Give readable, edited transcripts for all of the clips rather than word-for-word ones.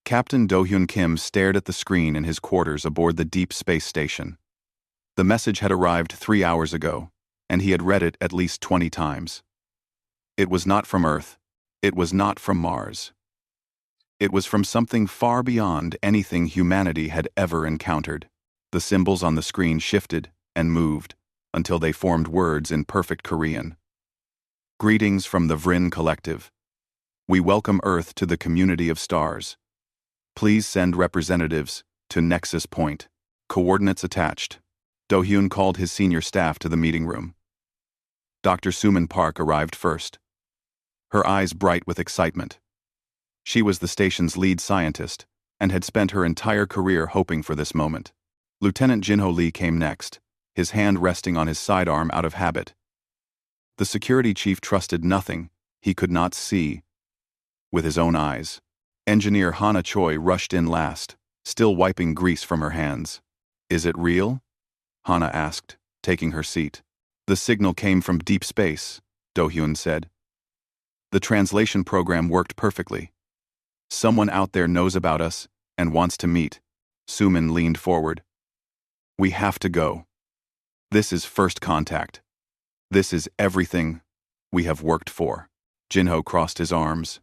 Captain Do-hyun Kim stared at the screen in his quarters aboard the deep space station. The message had arrived 3 hours ago, and he had read it at least 20 times. It was not from Earth. It was not from Mars. It was from something far beyond anything humanity had ever encountered. The symbols on the screen shifted and moved until they formed words in perfect Korean. Greetings from the Vrin Collective. We welcome Earth to the community of stars. Please send representatives to Nexus Point. Coordinates attached. Do-hyun called his senior staff to the meeting room. Dr. Suman Park arrived first, her eyes bright with excitement. She was the station's lead scientist and had spent her entire career hoping for this moment. Lieutenant Jinho Lee came next, his hand resting on his sidearm out of habit. The security chief trusted nothing he could not see with his own eyes. Engineer Hana Choi rushed in last, still wiping grease from her hands. Is it real? Hana asked, taking her seat. The signal came from deep space, Do-hyun said. The translation program worked perfectly. Someone out there knows about us and wants to meet. Suman leaned forward. We have to go. This is first contact. This is everything we have worked for. Jinho crossed his arms.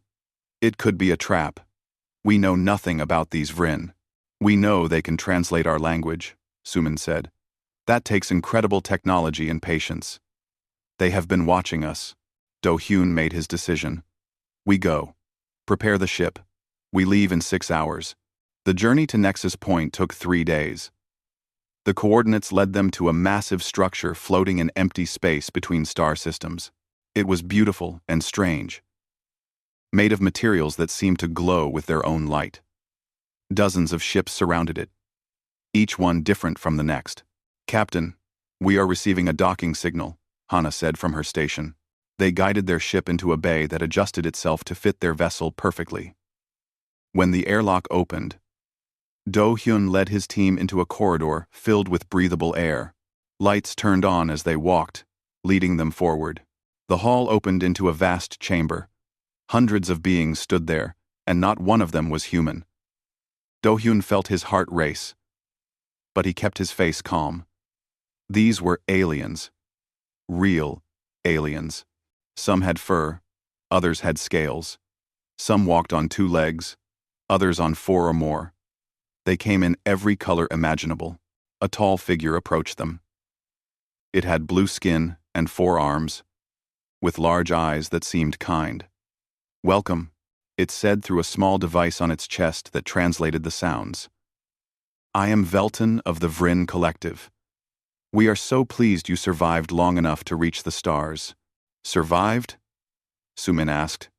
It could be a trap. We know nothing about these Vrin. We know they can translate our language, Suman said. That takes incredible technology and patience. They have been watching us. Do-hyun made his decision. We go. Prepare the ship. We leave in 6 hours. The journey to Nexus Point took 3 days. The coordinates led them to a massive structure floating in empty space between star systems. It was beautiful and strange, made of materials that seemed to glow with their own light. Dozens of ships surrounded it, each one different from the next. Captain, we are receiving a docking signal, Hana said from her station. They guided their ship into a bay that adjusted itself to fit their vessel perfectly. When the airlock opened, Do-hyun led his team into a corridor filled with breathable air. Lights turned on as they walked, leading them forward. The hall opened into a vast chamber. Hundreds of beings stood there, and not one of them was human. Do-hyun felt his heart race, but he kept his face calm. These were aliens. Real aliens. Some had fur, others had scales. Some walked on 2 legs, others on 4 or more. They came in every color imaginable. A tall figure approached them. It had blue skin and 4 arms, with large eyes that seemed kind. Welcome, it said through a small device on its chest that translated the sounds. I am Velton of the Vrin Collective. We are so pleased you survived long enough to reach the stars. Survived? Suman asked.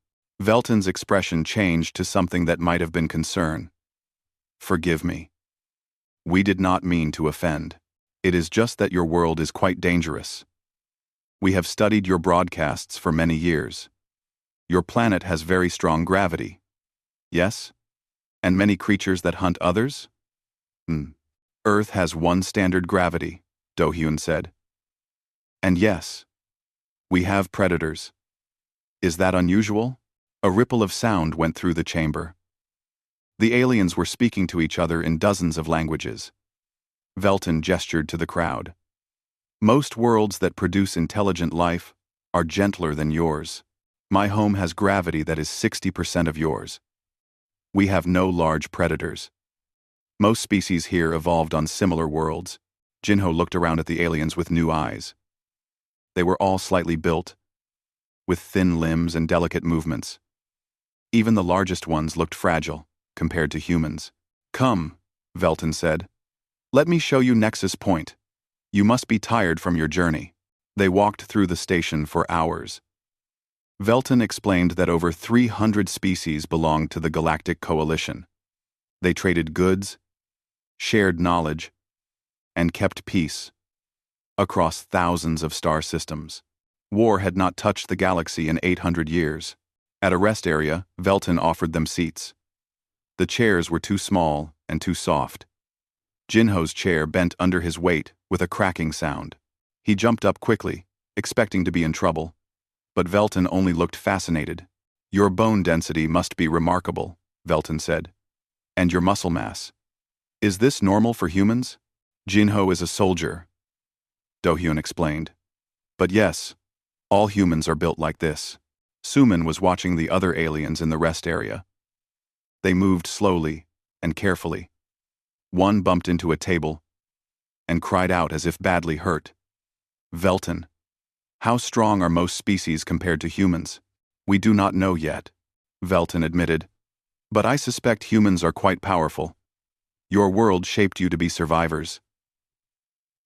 Velton's expression changed to something that might have been concern. Forgive me. We did not mean to offend. It is just that your world is quite dangerous. We have studied your broadcasts for many years. Your planet has very strong gravity. Yes? And many creatures that hunt others? Earth has 1 standard gravity, Do-hyun said. And yes, we have predators. Is that unusual? A ripple of sound went through the chamber. The aliens were speaking to each other in dozens of languages. Velton gestured to the crowd. Most worlds that produce intelligent life are gentler than yours. My home has gravity that is 60% of yours. We have no large predators. Most species here evolved on similar worlds. Jinho looked around at the aliens with new eyes. They were all slightly built, with thin limbs and delicate movements. Even the largest ones looked fragile compared to humans. Come, Velton said. Let me show you Nexus Point. You must be tired from your journey. They walked through the station for hours. Velton explained that over 300 species belonged to the Galactic Coalition. They traded goods, shared knowledge, and kept peace across thousands of star systems. War had not touched the galaxy in 800 years. At a rest area, Velton offered them seats. The chairs were too small and too soft. Jinho's chair bent under his weight with a cracking sound. He jumped up quickly, expecting to be in trouble, but Velton only looked fascinated. Your bone density must be remarkable, Velton said. And your muscle mass. Is this normal for humans? Jinho is a soldier, Do-hyun explained. But yes, all humans are built like this. Sumin was watching the other aliens in the rest area. They moved slowly and carefully. One bumped into a table and cried out as if badly hurt. Velton. How strong are most species compared to humans? We do not know yet, Velton admitted. But I suspect humans are quite powerful. Your world shaped you to be survivors.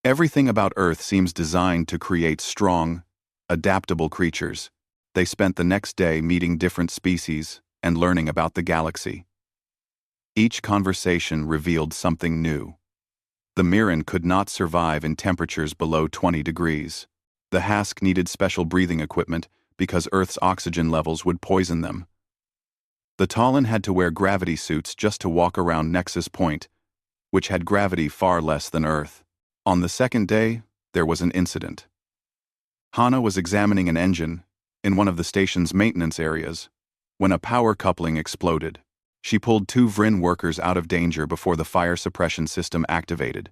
Everything about Earth seems designed to create strong, adaptable creatures. They spent the next day meeting different species and learning about the galaxy. Each conversation revealed something new. The Mirren could not survive in temperatures below 20 degrees. The Hask needed special breathing equipment because Earth's oxygen levels would poison them. The Talon had to wear gravity suits just to walk around Nexus Point, which had gravity far less than Earth. On the second day, there was an incident. Hana was examining an engine in one of the station's maintenance areas when a power coupling exploded. She pulled 2 Vrin workers out of danger before the fire suppression system activated.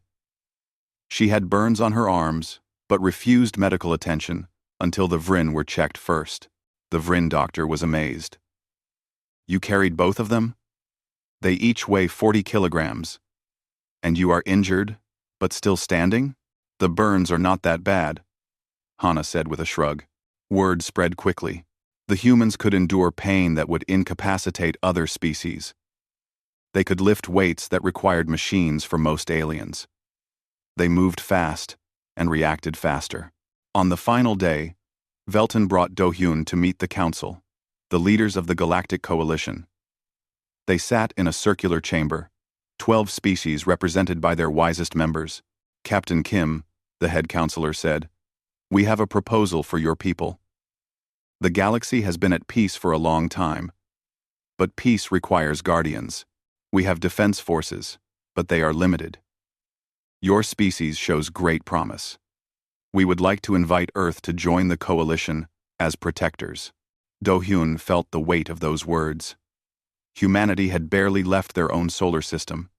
She had burns on her arms, but refused medical attention until the Vrin were checked first. The Vrin doctor was amazed. You carried both of them? They each weigh 40 kilograms. And you are injured, but still standing? The burns are not that bad, Hana said with a shrug. Word spread quickly. The humans could endure pain that would incapacitate other species. They could lift weights that required machines for most aliens. They moved fast and reacted faster. On the final day, Velton brought Do-hyun to meet the council, the leaders of the Galactic Coalition. They sat in a circular chamber, 12 species represented by their wisest members. Captain Kim, the head counselor, said, "We have a proposal for your people. The galaxy has been at peace for a long time. But peace requires guardians. We have defense forces, but they are limited. Your species shows great promise. We would like to invite Earth to join the coalition as protectors." Do-hyun felt the weight of those words. Humanity had barely left their own solar system,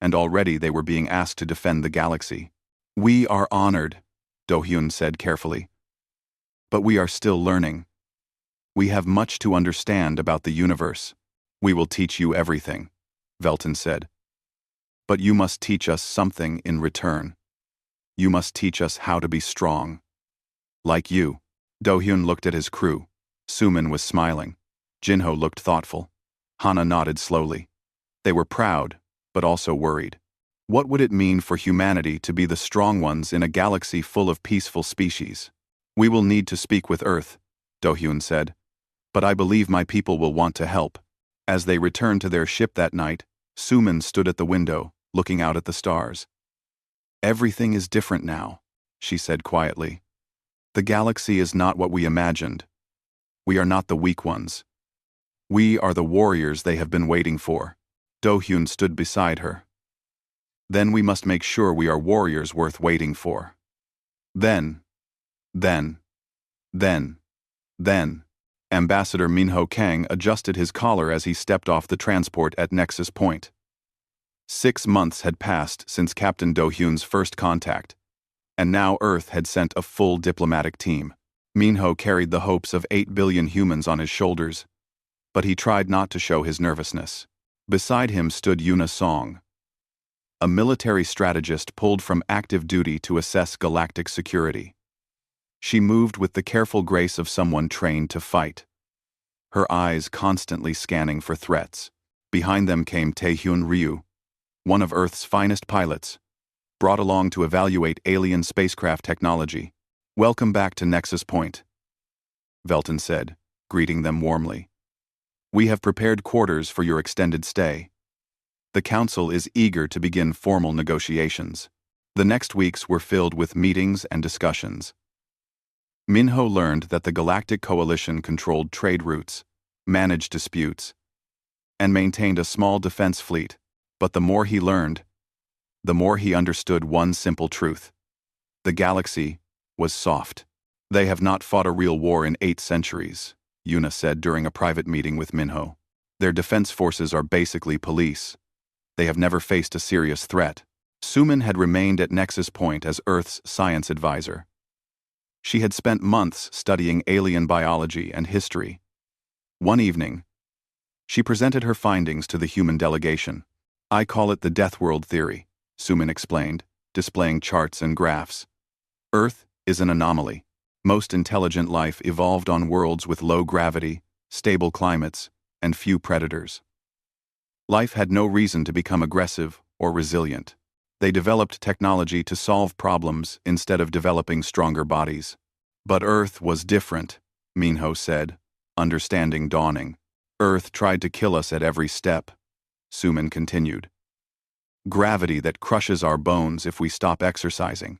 and already they were being asked to defend the galaxy. "We are honored," Do-hyun said carefully. "But we are still learning. We have much to understand about the universe. We will teach you everything," Velton said. "But you must teach us something in return. You must teach us how to be strong. Like you." Do-hyun looked at his crew. Sumin was smiling. Jinho looked thoughtful. Hana nodded slowly. They were proud, but also worried. What would it mean for humanity to be the strong ones in a galaxy full of peaceful species? "We will need to speak with Earth," Do-hyun said. "But I believe my people will want to help." As they returned to their ship that night, Sumin stood at the window, looking out at the stars. "Everything is different now," she said quietly. "The galaxy is not what we imagined. We are not the weak ones. We are the warriors they have been waiting for." Do-hyun stood beside her. "Then we must make sure we are warriors worth waiting for." Then, Ambassador Minho Kang adjusted his collar as he stepped off the transport at Nexus Point. 6 months had passed since Captain Do-hyun's first contact, and now Earth had sent a full diplomatic team. Minho carried the hopes of 8 billion humans on his shoulders, but he tried not to show his nervousness. Beside him stood Yuna Song, a military strategist pulled from active duty to assess galactic security. She moved with the careful grace of someone trained to fight, her eyes constantly scanning for threats. Behind them came Tae-hyun Ryu, one of Earth's finest pilots, brought along to evaluate alien spacecraft technology. "Welcome back to Nexus Point," Velton said, greeting them warmly. "We have prepared quarters for your extended stay. The Council is eager to begin formal negotiations." The next weeks were filled with meetings and discussions. Minho learned that the Galactic Coalition controlled trade routes, managed disputes, and maintained a small defense fleet. But the more he learned, the more he understood one simple truth. The galaxy was soft. "They have not fought a real war in 8 centuries, Yuna said during a private meeting with Minho. "Their defense forces are basically police. They have never faced a serious threat. Suman had remained at Nexus Point as Earth's science advisor. She had spent months studying alien biology and history. One evening, she presented her findings to the human delegation. "I call it the Death World Theory," Suman explained, displaying charts and graphs. "Earth is an anomaly. Most intelligent life evolved on worlds with low gravity, stable climates, and few predators. Life had no reason to become aggressive or resilient. They developed technology to solve problems instead of developing stronger bodies. But Earth was different," Minho said, understanding dawning. "Earth tried to kill us at every step," Suman continued. "Gravity that crushes our bones if we stop exercising.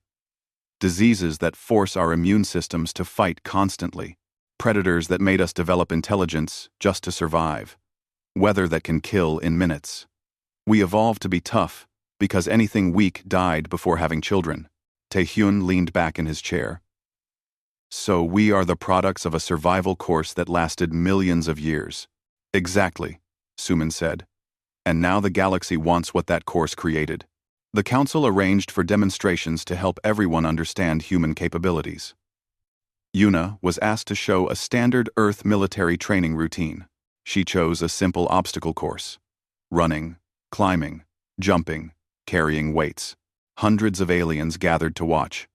Diseases that force our immune systems to fight constantly. Predators that made us develop intelligence just to survive. Weather that can kill in minutes. We evolved to be tough because anything weak died before having children." Taehyun leaned back in his chair. "So we are the products of a survival course that lasted millions of years." "Exactly," Suman said. "And now the galaxy wants what that course created." The council arranged for demonstrations to help everyone understand human capabilities. Yuna was asked to show a standard Earth military training routine. She chose a simple obstacle course. Running, climbing, jumping, carrying weights. Hundreds of aliens gathered to watch.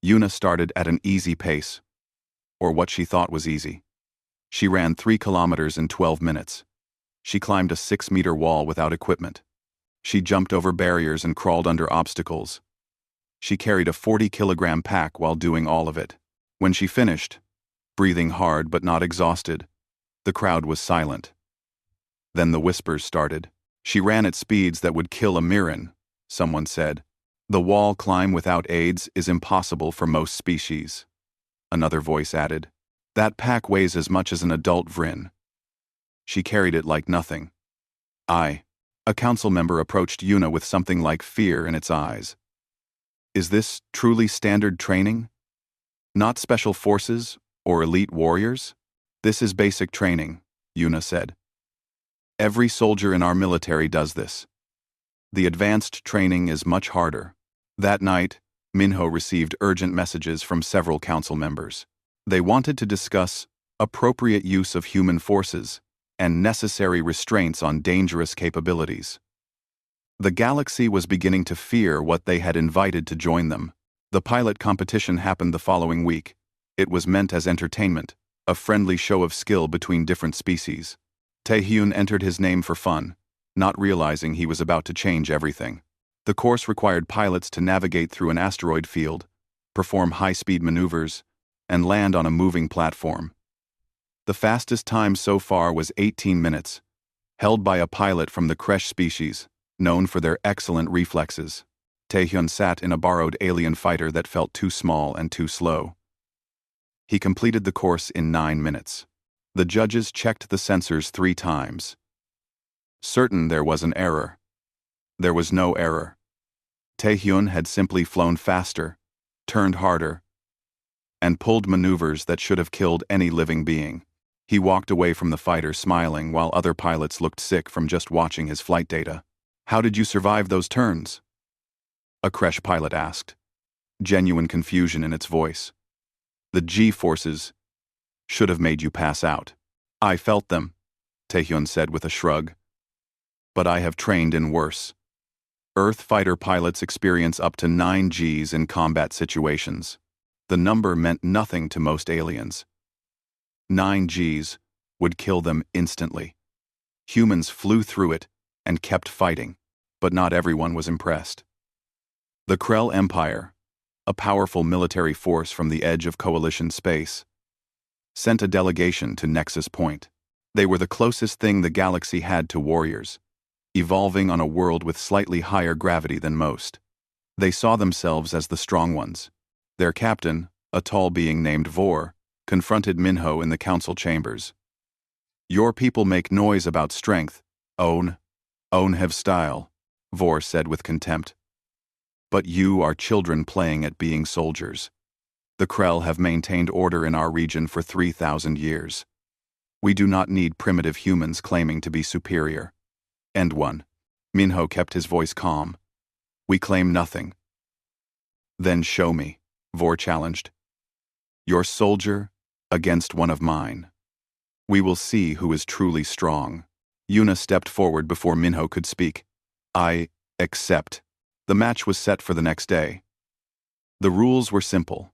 Yuna started at an easy pace, or what she thought was easy. She ran 3 kilometers in 12 minutes. She climbed a 6-meter wall without equipment. She jumped over barriers and crawled under obstacles. She carried a 40-kilogram pack while doing all of it. When she finished, breathing hard but not exhausted, the crowd was silent. Then the whispers started. "She ran at speeds that would kill a Mirren," someone said. "The wall climb without aids is impossible for most species," another voice added. "That pack weighs as much as an adult Vrin. She carried it like nothing." A council member approached Yuna with something like fear in its eyes. "Is this truly standard training? Not special forces or elite warriors? This is basic training," Yuna said. "Every soldier in our military does this. The advanced training is much harder." That night, Minho received urgent messages from several council members. They wanted to discuss appropriate use of human forces and necessary restraints on dangerous capabilities. The galaxy was beginning to fear what they had invited to join them. The pilot competition happened the following week. It was meant as entertainment, a friendly show of skill between different species. Taehyun entered his name for fun, not realizing he was about to change everything. The course required pilots to navigate through an asteroid field, perform high-speed maneuvers, and land on a moving platform. The fastest time so far was 18 minutes, held by a pilot from the Kresh species, known for their excellent reflexes. Taehyun sat in a borrowed alien fighter that felt too small and too slow. He completed the course in 9 minutes. The judges checked the sensors 3 times. Certain there was an error. There was no error. Taehyun had simply flown faster, turned harder, and pulled maneuvers that should have killed any living being. He walked away from the fighter smiling while other pilots looked sick from just watching his flight data. "How did you survive those turns?" a Kresh pilot asked, genuine confusion in its voice. "The G-forces should have made you pass out." "I felt them," Taehyun said with a shrug. "But I have trained in worse. Earth fighter pilots experience up to 9 Gs in combat situations. The number meant nothing to most aliens. 9 Gs would kill them instantly. Humans flew through it and kept fighting, but not everyone was impressed. The Krell Empire, a powerful military force from the edge of Coalition space, sent a delegation to Nexus Point. They were the closest thing the galaxy had to warriors, evolving on a world with slightly higher gravity than most. They saw themselves as the strong ones. Their captain, a tall being named Vor, confronted Minho in the council chambers. "Your people make noise about strength, own have style," Vor said with contempt. "But you are children playing at being soldiers. The Krell have maintained order in our region for 3,000 years. We do not need primitive humans claiming to be superior." End 1. Minho kept his voice calm. We claim nothing. Then show me, Vor challenged. Your soldier against one of mine. We will see who is truly strong. Yuna stepped forward before Minho could speak. I accept. The match was set for the next day. The rules were simple.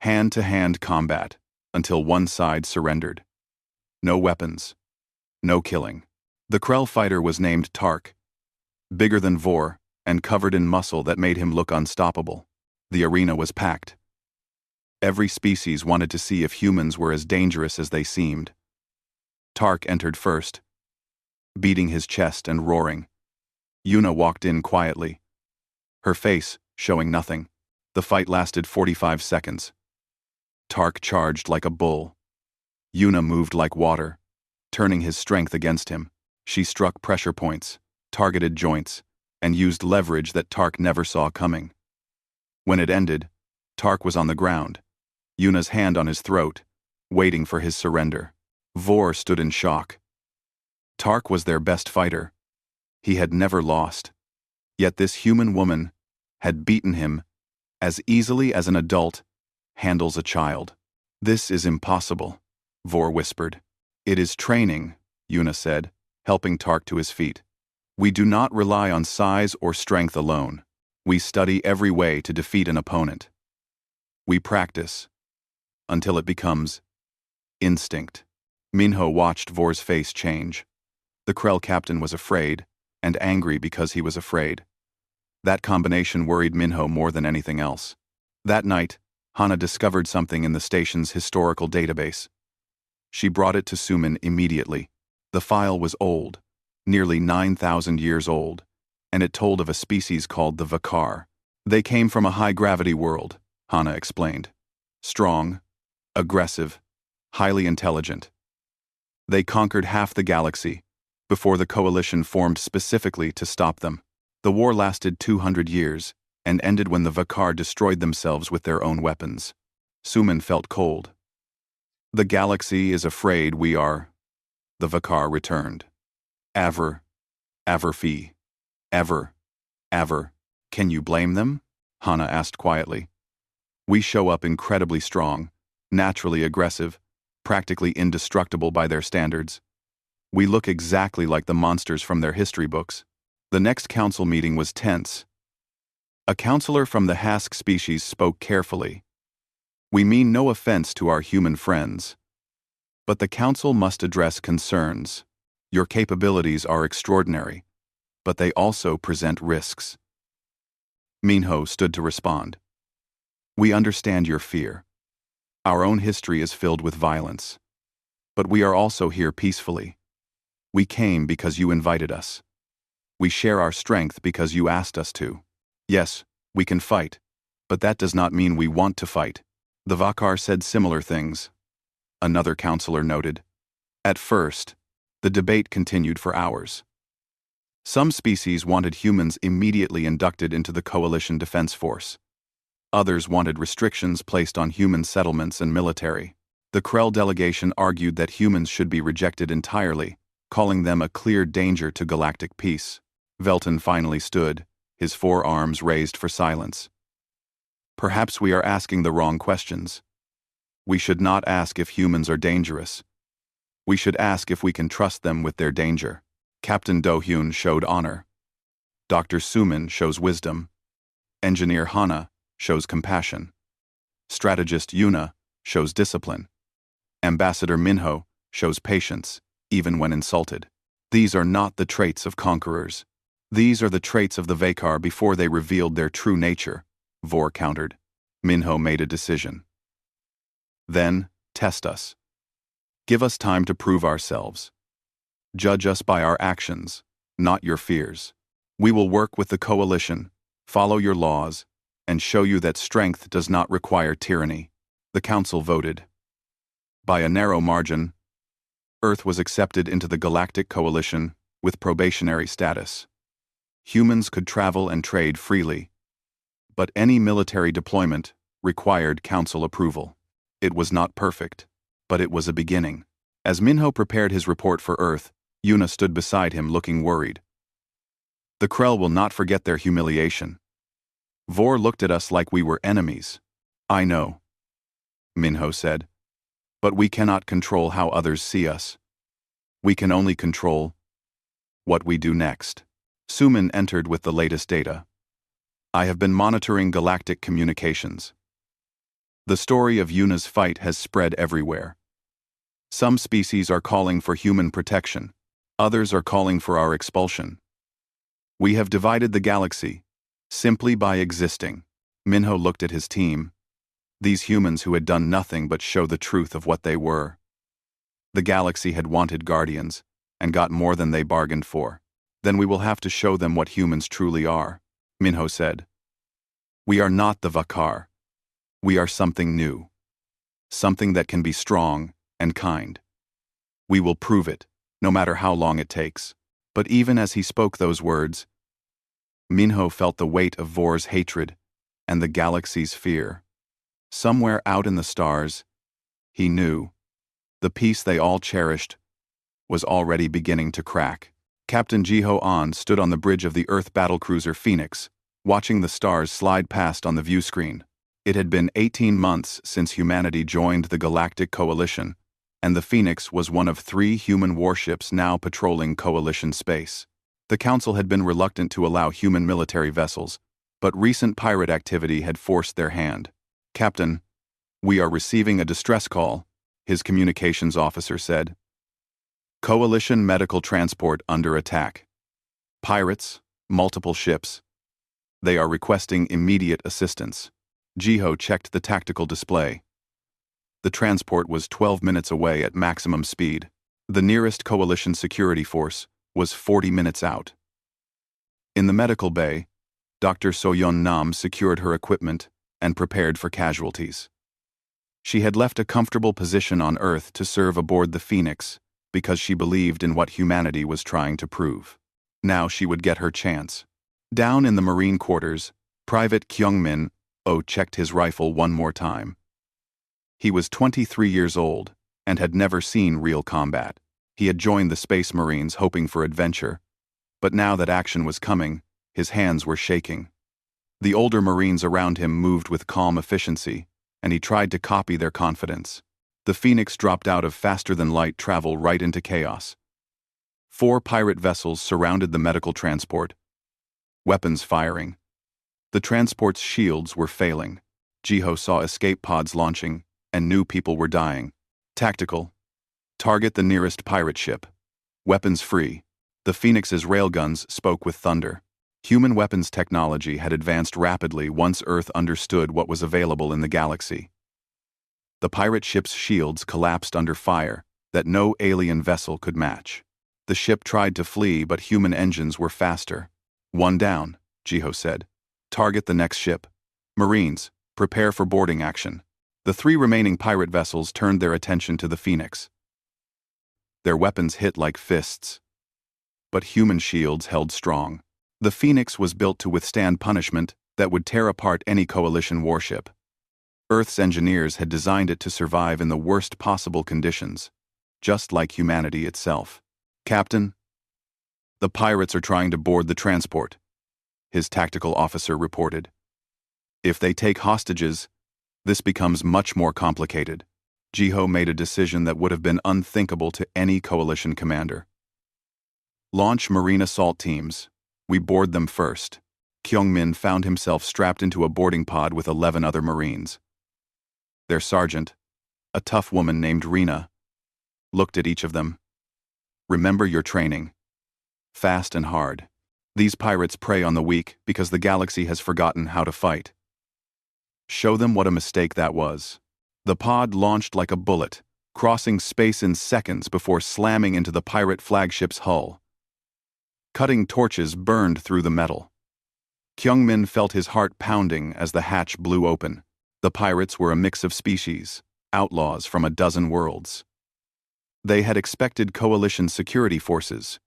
Hand-to-hand combat until one side surrendered. No weapons. No killing. The Krell fighter was named Tark, bigger than Vor and covered in muscle that made him look unstoppable. The arena was packed. Every species wanted to see if humans were as dangerous as they seemed. Tark entered first, beating his chest and roaring. Yuna walked in quietly, her face showing nothing. The fight lasted 45 seconds. Tark charged like a bull. Yuna moved like water, turning his strength against him. She struck pressure points, targeted joints, and used leverage that Tark never saw coming. When it ended, Tark was on the ground, Yuna's hand on his throat, waiting for his surrender. Vor stood in shock. Tark was their best fighter. He had never lost. Yet this human woman had beaten him as easily as an adult handles a child. This is impossible, Vor whispered. It is training, Yuna said, helping Tark to his feet. We do not rely on size or strength alone. We study every way to defeat an opponent. We practice until it becomes instinct. Minho watched Vor's face change. The Krell captain was afraid, and angry because he was afraid. That combination worried Minho more than anything else. That night, Hana discovered something in the station's historical database. She brought it to Suman immediately. The file was old, nearly 9,000 years old, and it told of a species called the Vakar. They came from a high-gravity world, Hana explained. Strong, aggressive, highly intelligent. They conquered half the galaxy before the coalition formed specifically to stop them. The war lasted 200 years and ended when the Vakar destroyed themselves with their own weapons. Suman felt cold. The galaxy is afraid we are, the Vakar returned. Ever fee. Ever. Can you blame them? Hana asked quietly. We show up incredibly strong, naturally aggressive, practically indestructible by their standards. We look exactly like the monsters from their history books. The next council meeting was tense. A counselor from the Hask species spoke carefully. We mean no offense to our human friends, but the council must address concerns. Your capabilities are extraordinary, but they also present risks. Minho stood to respond. We understand your fear. Our own history is filled with violence. But we are also here peacefully. We came because you invited us. We share our strength because you asked us to. Yes, we can fight, but that does not mean we want to fight. The Vakar said similar things. Another counselor noted. At first, the debate continued for hours. Some species wanted humans immediately inducted into the Coalition Defense Force. Others wanted restrictions placed on human settlements and military. The Krell delegation argued that humans should be rejected entirely, calling them a clear danger to galactic peace. Velton finally stood, his forearms raised for silence. Perhaps we are asking the wrong questions. We should not ask if humans are dangerous. We should ask if we can trust them with their danger. Captain Do-hyun showed honor. Dr. Suman shows wisdom. Engineer Hana shows compassion. Strategist Yuna shows discipline. Ambassador Minho shows patience, even when insulted. These are not the traits of conquerors. These are the traits of the Vakar before they revealed their true nature, Vor countered. Minho made a decision. Then, test us. Give us time to prove ourselves. Judge us by our actions, not your fears. We will work with the coalition, follow your laws, and show you that strength does not require tyranny. The council voted. By a narrow margin, Earth was accepted into the Galactic Coalition with probationary status. Humans could travel and trade freely, but any military deployment required council approval. It was not perfect, but it was a beginning. As Minho prepared his report for Earth, Yuna stood beside him looking worried. The Krell will not forget their humiliation. Vor looked at us like we were enemies. I know, Minho said. But we cannot control how others see us. We can only control what we do next. Suman entered with the latest data. I have been monitoring galactic communications. The story of Yuna's fight has spread everywhere. Some species are calling for human protection. Others are calling for our expulsion. We have divided the galaxy, simply by existing. Minho looked at his team. These humans who had done nothing but show the truth of what they were. The galaxy had wanted guardians, and got more than they bargained for. Then we will have to show them what humans truly are, Minho said. We are not the Vakar. We are something new. Something that can be strong and kind. We will prove it, no matter how long it takes. But even as he spoke those words, Minho felt the weight of Vor's hatred and the galaxy's fear. Somewhere out in the stars, he knew, the peace they all cherished was already beginning to crack. Captain Jiho An stood on the bridge of the Earth battlecruiser Phoenix, watching the stars slide past on the view screen. It had been 18 months since humanity joined the Galactic Coalition, and the Phoenix was one of 3 human warships now patrolling Coalition space. The Council had been reluctant to allow human military vessels, but recent pirate activity had forced their hand. Captain, we are receiving a distress call, his communications officer said. Coalition medical transport under attack. Pirates, multiple ships. They are requesting immediate assistance. Jiho checked the tactical display. The transport was 12 minutes away at maximum speed. The nearest Coalition security force was 40 minutes out. In the medical bay, Dr. Soyeon Nam secured her equipment and prepared for casualties. She had left a comfortable position on Earth to serve aboard the Phoenix because she believed in what humanity was trying to prove. Now she would get her chance. Down in the Marine quarters, Private Kyungmin checked his rifle one more time. He was 23 years old and had never seen real combat. He had joined the Space Marines hoping for adventure, but now that action was coming, his hands were shaking. The older Marines around him moved with calm efficiency, and he tried to copy their confidence. The Phoenix dropped out of faster-than-light travel right into chaos. 4 pirate vessels surrounded the medical transport, weapons firing. The transport's shields were failing. Jiho saw escape pods launching, and knew people were dying. Tactical. Target the nearest pirate ship. Weapons free. The Phoenix's railguns spoke with thunder. Human weapons technology had advanced rapidly once Earth understood what was available in the galaxy. The pirate ship's shields collapsed under fire that no alien vessel could match. The ship tried to flee, but human engines were faster. One down, Jiho said. Target the next ship. Marines, prepare for boarding action. The 3 remaining pirate vessels turned their attention to the Phoenix. Their weapons hit like fists, but human shields held strong. The Phoenix was built to withstand punishment that would tear apart any Coalition warship. Earth's engineers had designed it to survive in the worst possible conditions, just like humanity itself. Captain, the pirates are trying to board the transport, his tactical officer reported. If they take hostages, this becomes much more complicated. Jiho made a decision that would have been unthinkable to any Coalition commander. Launch Marine assault teams. We board them first. Kyungmin found himself strapped into a boarding pod with 11 other Marines. Their sergeant, a tough woman named Rena, looked at each of them. Remember your training. Fast and hard. These pirates prey on the weak because the galaxy has forgotten how to fight. Show them what a mistake that was. The pod launched like a bullet, crossing space in seconds before slamming into the pirate flagship's hull. Cutting torches burned through the metal. Kyungmin felt his heart pounding as the hatch blew open. The pirates were a mix of species, outlaws from a dozen worlds. They had expected Coalition security forces,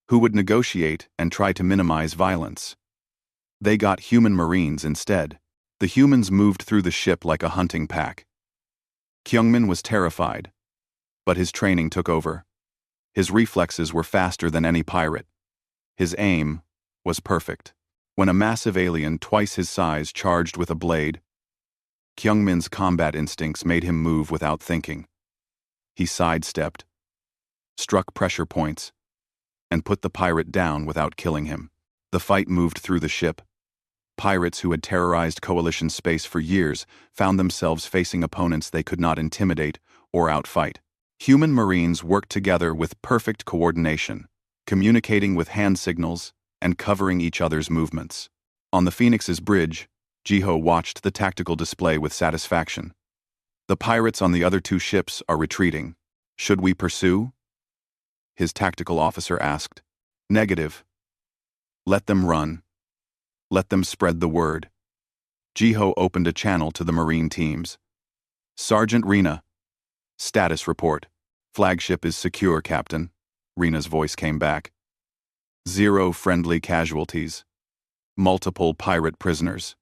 who would negotiate and try to minimize violence. They got human Marines instead. The humans moved through the ship like a hunting pack. Kyungmin was terrified, but his training took over. His reflexes were faster than any pirate. His aim was perfect. When a massive alien twice his size charged with a blade, Kyungmin's combat instincts made him move without thinking. He sidestepped, struck pressure points, and put the pirate down without killing him. The fight moved through the ship. Pirates who had terrorized Coalition space for years found themselves facing opponents they could not intimidate or outfight. Human Marines worked together with perfect coordination, communicating with hand signals and covering each other's movements. On the Phoenix's bridge, Jiho watched the tactical display with satisfaction. The pirates on the other two ships are retreating. Should we pursue? His tactical officer asked. Negative. Let them run. Let them spread the word. Jiho opened a channel to the Marine teams. Sergeant Rena. Status report. Flagship is secure, Captain. Rena's voice came back. 0 friendly casualties. Multiple pirate prisoners.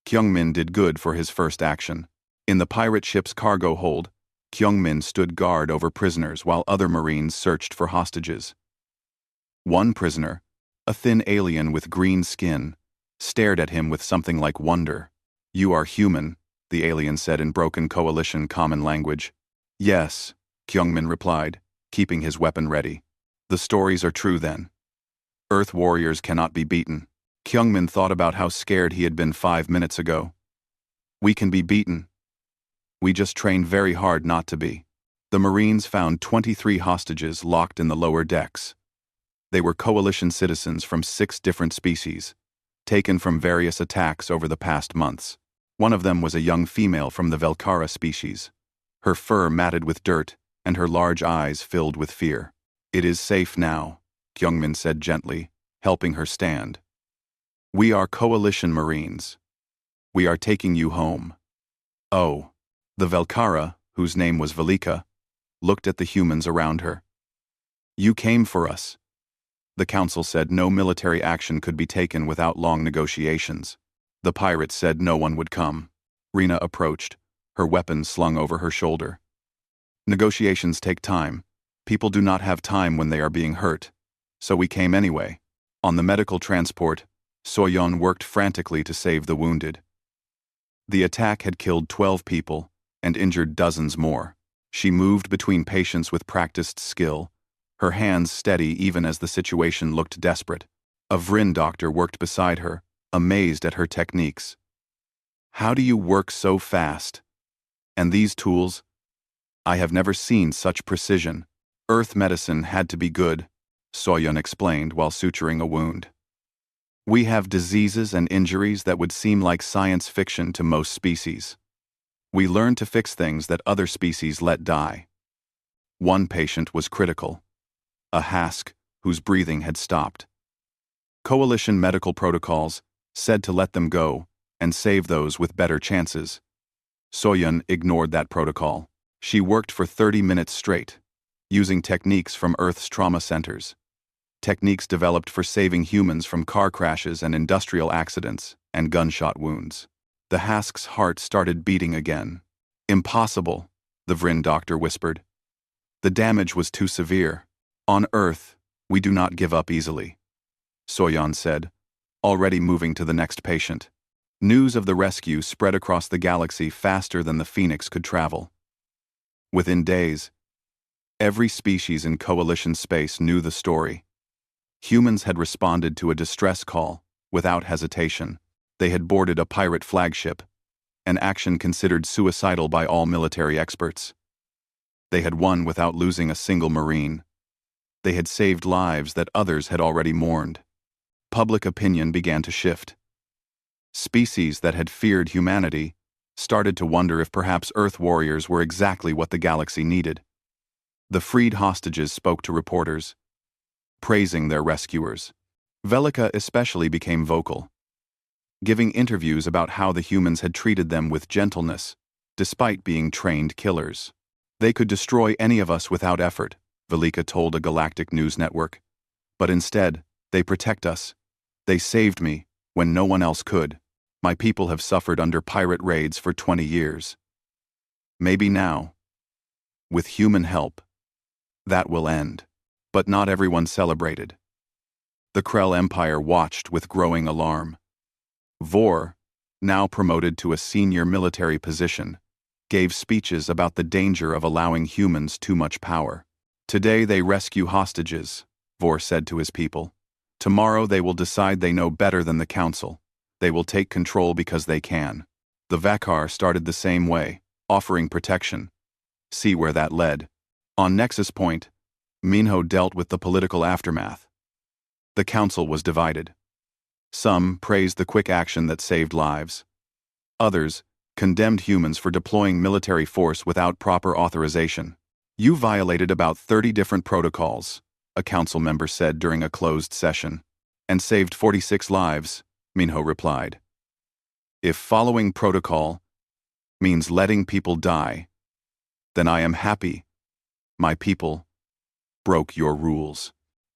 Kyungmin did good for his first action. In the pirate ship's cargo hold, Kyungmin stood guard over prisoners while other Marines searched for hostages. One prisoner, a thin alien with green skin, stared at him with something like wonder. You are human, the alien said in broken Coalition common language. Yes, Kyungmin replied, keeping his weapon ready. The stories are true then. Earth warriors cannot be beaten. Kyungmin thought about how scared he had been 5 minutes ago. We can be beaten. We just trained very hard not to be. The Marines found 23 hostages locked in the lower decks. They were Coalition citizens from 6 different species, taken from various attacks over the past months. One of them was a young female from the Velkara species, her fur matted with dirt and her large eyes filled with fear. It is safe now, Kyungmin said gently, helping her stand. We are Coalition Marines. We are taking you home. Oh. The Velkara, whose name was Velika, looked at the humans around her. You came for us. The council said no military action could be taken without long negotiations. The pirates said no one would come. Rena approached, her weapon slung over her shoulder. Negotiations take time. People do not have time when they are being hurt. So we came anyway. On the medical transport, Soyeon worked frantically to save the wounded. The attack had killed 12 people and injured dozens more. She moved between patients with practiced skill, her hands steady even as the situation looked desperate. A Vrin doctor worked beside her, amazed at her techniques. How do you work so fast? And these tools? I have never seen such precision. Earth medicine had to be good, Soyeon explained while suturing a wound. We have diseases and injuries that would seem like science fiction to most species. We learn to fix things that other species let die. One patient was critical. A Hask whose breathing had stopped. Coalition medical protocols said to let them go and save those with better chances. Soyeon ignored that protocol. She worked for 30 minutes straight, using techniques from Earth's trauma centers. Techniques developed for saving humans from car crashes and industrial accidents and gunshot wounds. The Hask's heart started beating again. Impossible, the Vrin doctor whispered. The damage was too severe. On Earth, we do not give up easily, Soyeon said, already moving to the next patient. News of the rescue spread across the galaxy faster than the Phoenix could travel. Within days, every species in Coalition space knew the story. Humans had responded to a distress call without hesitation. They had boarded a pirate flagship, an action considered suicidal by all military experts. They had won without losing a single Marine. They had saved lives that others had already mourned. Public opinion began to shift. Species that had feared humanity started to wonder if perhaps Earth warriors were exactly what the galaxy needed. The freed hostages spoke to reporters, praising their rescuers. Velika especially became vocal, giving interviews about how the humans had treated them with gentleness, despite being trained killers. They could destroy any of us without effort, Velika told a galactic news network. But instead, they protect us. They saved me when no one else could. My people have suffered under pirate raids for 20 years. Maybe now, with human help, that will end. But not everyone celebrated. The Krell Empire watched with growing alarm. Vor, now promoted to a senior military position, gave speeches about the danger of allowing humans too much power. Today they rescue hostages, Vor said to his people. Tomorrow they will decide they know better than the council. They will take control because they can. The Vakar started the same way, offering protection. See where that led. On Nexus Point, Minho dealt with the political aftermath. The council was divided. Some praised the quick action that saved lives. Others condemned humans for deploying military force without proper authorization. You violated about 30 different protocols, a council member said during a closed session, and saved 46 lives, Minho replied. If following protocol means letting people die, then I am happy. My people broke your rules.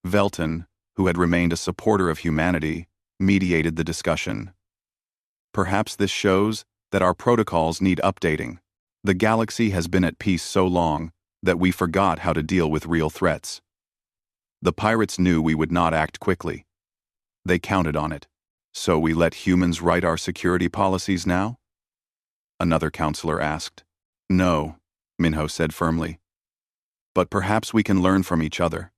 Velton, who had remained a supporter of humanity, mediated the discussion. Perhaps this shows that our protocols need updating. The galaxy has been at peace so long that we forgot how to deal with real threats. The pirates knew we would not act quickly. They counted on it. So we let humans write our security policies now? Another counselor asked. No, Minho said firmly. But perhaps we can learn from each other.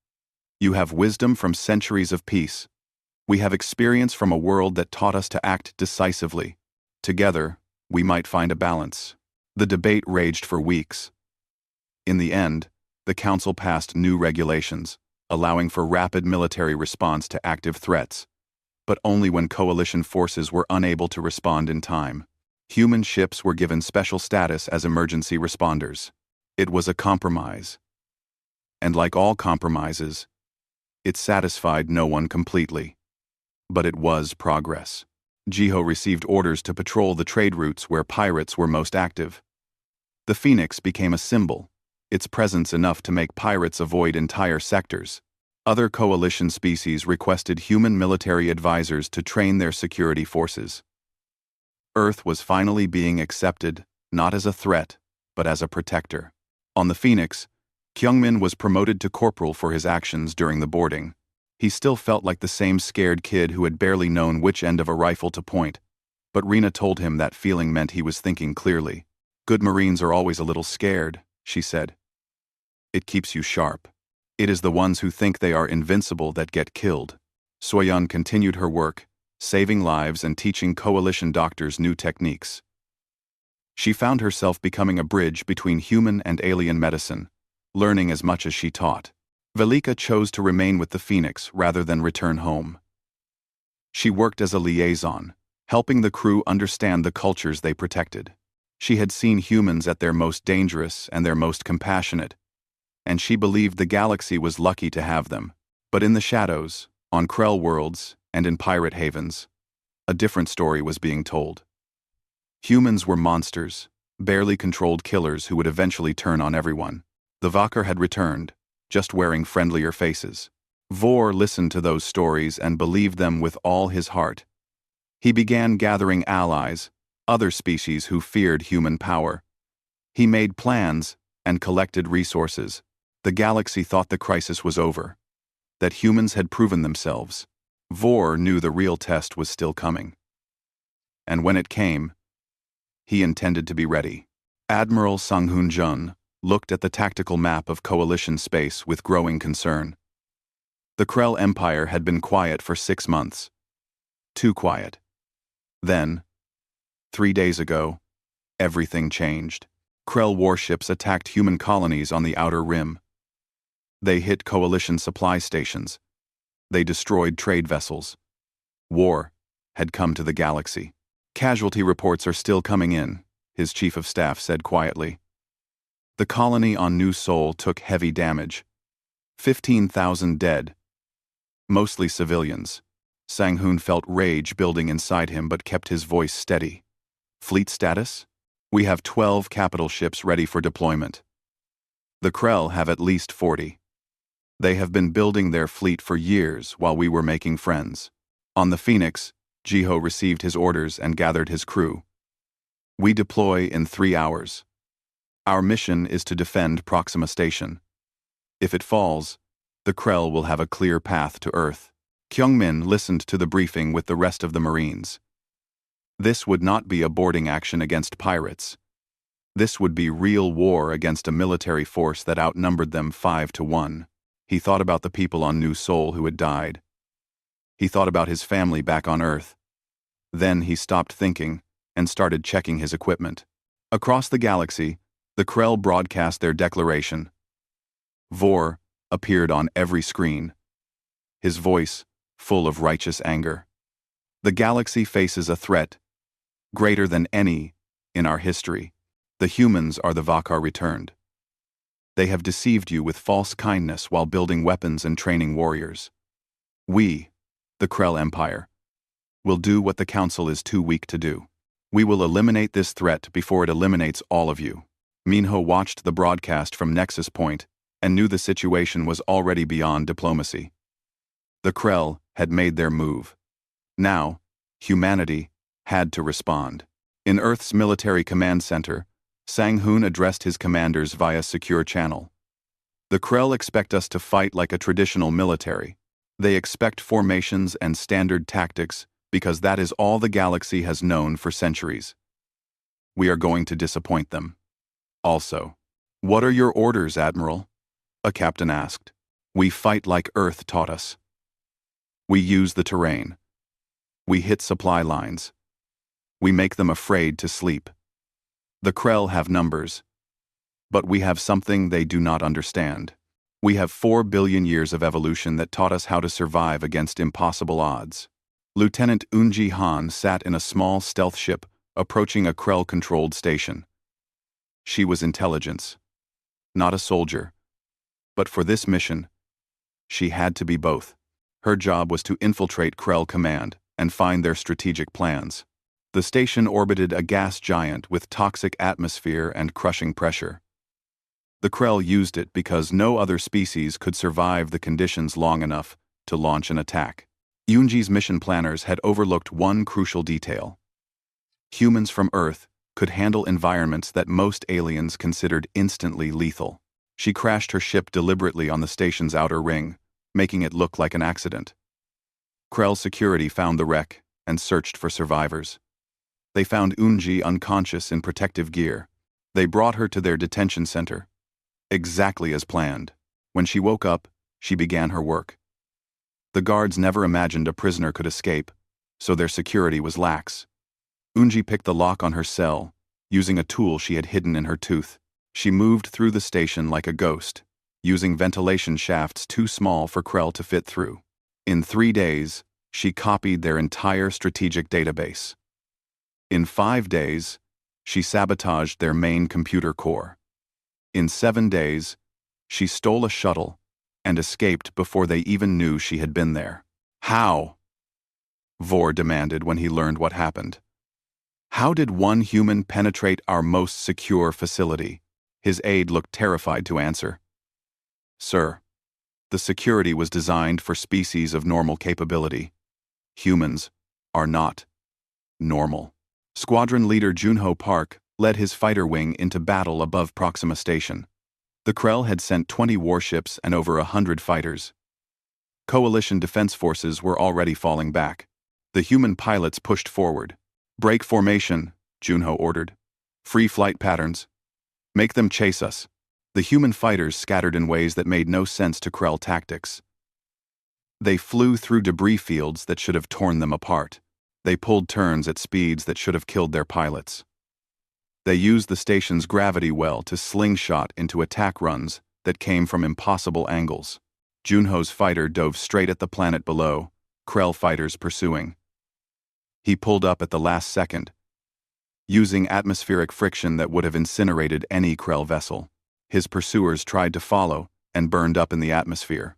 You have wisdom from centuries of peace. We have experience from a world that taught us to act decisively. Together, we might find a balance. The debate raged for weeks. In the end, the council passed new regulations, allowing for rapid military response to active threats, but only when coalition forces were unable to respond in time. Human ships were given special status as emergency responders. It was a compromise. And like all compromises, it satisfied no one completely. But it was progress. Jiho received orders to patrol the trade routes where pirates were most active. The Phoenix became a symbol, its presence enough to make pirates avoid entire sectors. Other coalition species requested human military advisors to train their security forces. Earth was finally being accepted, not as a threat, but as a protector. On the Phoenix, Kyungmin was promoted to corporal for his actions during the boarding. He still felt like the same scared kid who had barely known which end of a rifle to point, but Rena told him that feeling meant he was thinking clearly. Good Marines are always a little scared, she said. It keeps you sharp. It is the ones who think they are invincible that get killed. Soyeon continued her work, saving lives and teaching coalition doctors new techniques. She found herself becoming a bridge between human and alien medicine, learning as much as she taught. Velika chose to remain with the Phoenix rather than return home. She worked as a liaison, helping the crew understand the cultures they protected. She had seen humans at their most dangerous and their most compassionate, and she believed the galaxy was lucky to have them. But in the shadows, on Krell worlds, and in pirate havens, a different story was being told. Humans were monsters, barely controlled killers who would eventually turn on everyone. The Vakar had returned, just wearing friendlier faces. Vor listened to those stories and believed them with all his heart. He began gathering allies, other species who feared human power. He made plans and collected resources. The galaxy thought the crisis was over, that humans had proven themselves. Vor knew the real test was still coming. And when it came, he intended to be ready. Admiral Sang-Hoon Jun looked at the tactical map of coalition space with growing concern. The Krell Empire had been quiet for 6 months. Too quiet. Then, 3 days ago, everything changed. Krell warships attacked human colonies on the Outer Rim. They hit coalition supply stations. They destroyed trade vessels. War had come to the galaxy. Casualty reports are still coming in, his chief of staff said quietly. The colony on New Seoul took heavy damage. 15,000 dead. Mostly civilians. Sang-Hoon felt rage building inside him but kept his voice steady. Fleet status? We have 12 capital ships ready for deployment. The Krell have at least 40. They have been building their fleet for years while we were making friends. On the Phoenix, Jiho received his orders and gathered his crew. We deploy in 3 hours. Our mission is to defend Proxima Station. If it falls, the Krell will have a clear path to Earth. Kyungmin listened to the briefing with the rest of the Marines. This would not be a boarding action against pirates. This would be real war against a military force that outnumbered them 5-1. He thought about the people on New Seoul who had died. He thought about his family back on Earth. Then he stopped thinking and started checking his equipment. Across the galaxy, the Krell broadcast their declaration. Vor appeared on every screen, his voice full of righteous anger. The galaxy faces a threat greater than any in our history. The humans are the Vakar returned. They have deceived you with false kindness while building weapons and training warriors. We, the Krell Empire, will do what the Council is too weak to do. We will eliminate this threat before it eliminates all of you. Minho watched the broadcast from Nexus Point and knew the situation was already beyond diplomacy. The Krell had made their move. Now, humanity had to respond. In Earth's military command center, Sang-hoon addressed his commanders via secure channel. The Krell expect us to fight like a traditional military. They expect formations and standard tactics because that is all the galaxy has known for centuries. We are going to disappoint them. Also, what are your orders, Admiral? A captain asked. We fight like Earth taught us. We use the terrain. We hit supply lines. We make them afraid to sleep. The Krell have numbers, but we have something they do not understand. We have 4 billion years of evolution that taught us how to survive against impossible odds. Lieutenant Eun-ji Han sat in a small stealth ship approaching a Krell-controlled station. She was intelligence, not a soldier. But for this mission, she had to be both. Her job was to infiltrate Krell Command and find their strategic plans. The station orbited a gas giant with toxic atmosphere and crushing pressure. The Krell used it because no other species could survive the conditions long enough to launch an attack. Eun-ji's mission planners had overlooked one crucial detail. Humans from Earth could handle environments that most aliens considered instantly lethal. She crashed her ship deliberately on the station's outer ring, making it look like an accident. Krell security found the wreck and searched for survivors. They found Eun-ji unconscious in protective gear. They brought her to their detention center. Exactly as planned. When she woke up, she began her work. The guards never imagined a prisoner could escape, so their security was lax. Eun-ji picked the lock on her cell, using a tool she had hidden in her tooth. She moved through the station like a ghost, using ventilation shafts too small for Krell to fit through. In 3 days, she copied their entire strategic database. In 5 days, she sabotaged their main computer core. In 7 days, she stole a shuttle and escaped before they even knew she had been there. How? Vor demanded when he learned what happened. How did one human penetrate our most secure facility? His aide looked terrified to answer. Sir, the security was designed for species of normal capability. Humans are not normal. Squadron leader Junho Park led his fighter wing into battle above Proxima Station. The Krell had sent 20 warships and over 100 fighters. Coalition defense forces were already falling back. The human pilots pushed forward. Break formation, Junho ordered. Free flight patterns. Make them chase us. The human fighters scattered in ways that made no sense to Krell tactics. They flew through debris fields that should have torn them apart. They pulled turns at speeds that should have killed their pilots. They used the station's gravity well to slingshot into attack runs that came from impossible angles. Junho's fighter dove straight at the planet below, Krell fighters pursuing. He pulled up at the last second, using atmospheric friction that would have incinerated any Krell vessel. His pursuers tried to follow and burned up in the atmosphere.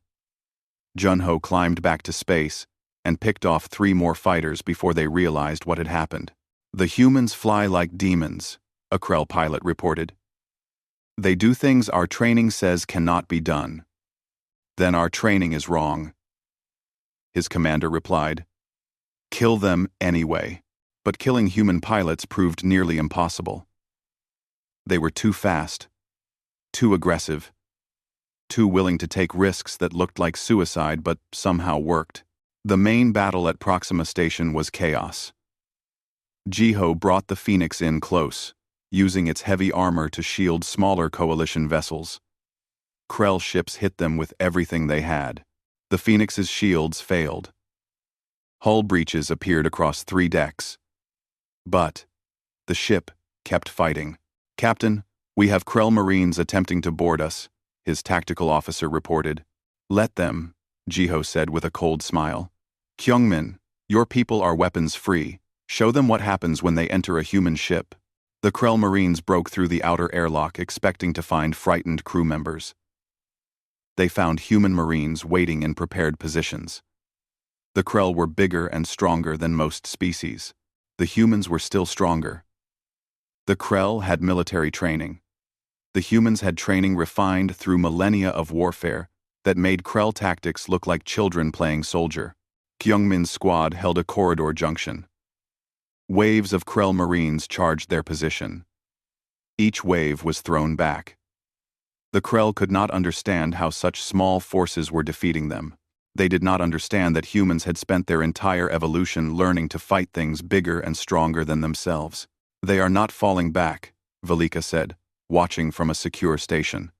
Junho climbed back to space and picked off 3 more fighters before they realized what had happened. The humans fly like demons, a Krell pilot reported. They do things our training says cannot be done. Then our training is wrong. His commander replied. Kill them anyway. But killing human pilots proved nearly impossible. They were too fast, too aggressive, too willing to take risks that looked like suicide but somehow worked. The main battle at Proxima Station was chaos. Jiho brought the Phoenix in close, using its heavy armor to shield smaller coalition vessels. Krell ships hit them with everything they had. The Phoenix's shields failed. Hull breaches appeared across 3 decks. But the ship kept fighting. "Captain, we have Krell Marines attempting to board us," his tactical officer reported. "Let them," Jiho said with a cold smile. "Kyungmin, your people are weapons-free. Show them what happens when they enter a human ship." The Krell Marines broke through the outer airlock expecting to find frightened crew members. They found human Marines waiting in prepared positions. The Krell were bigger and stronger than most species. The humans were still stronger. The Krell had military training. The humans had training refined through millennia of warfare that made Krell tactics look like children playing soldier. Kyungmin's squad held a corridor junction. Waves of Krell Marines charged their position. Each wave was thrown back. The Krell could not understand how such small forces were defeating them. They did not understand that humans had spent their entire evolution learning to fight things bigger and stronger than themselves. "They are not falling back," Velika said, watching from a secure station.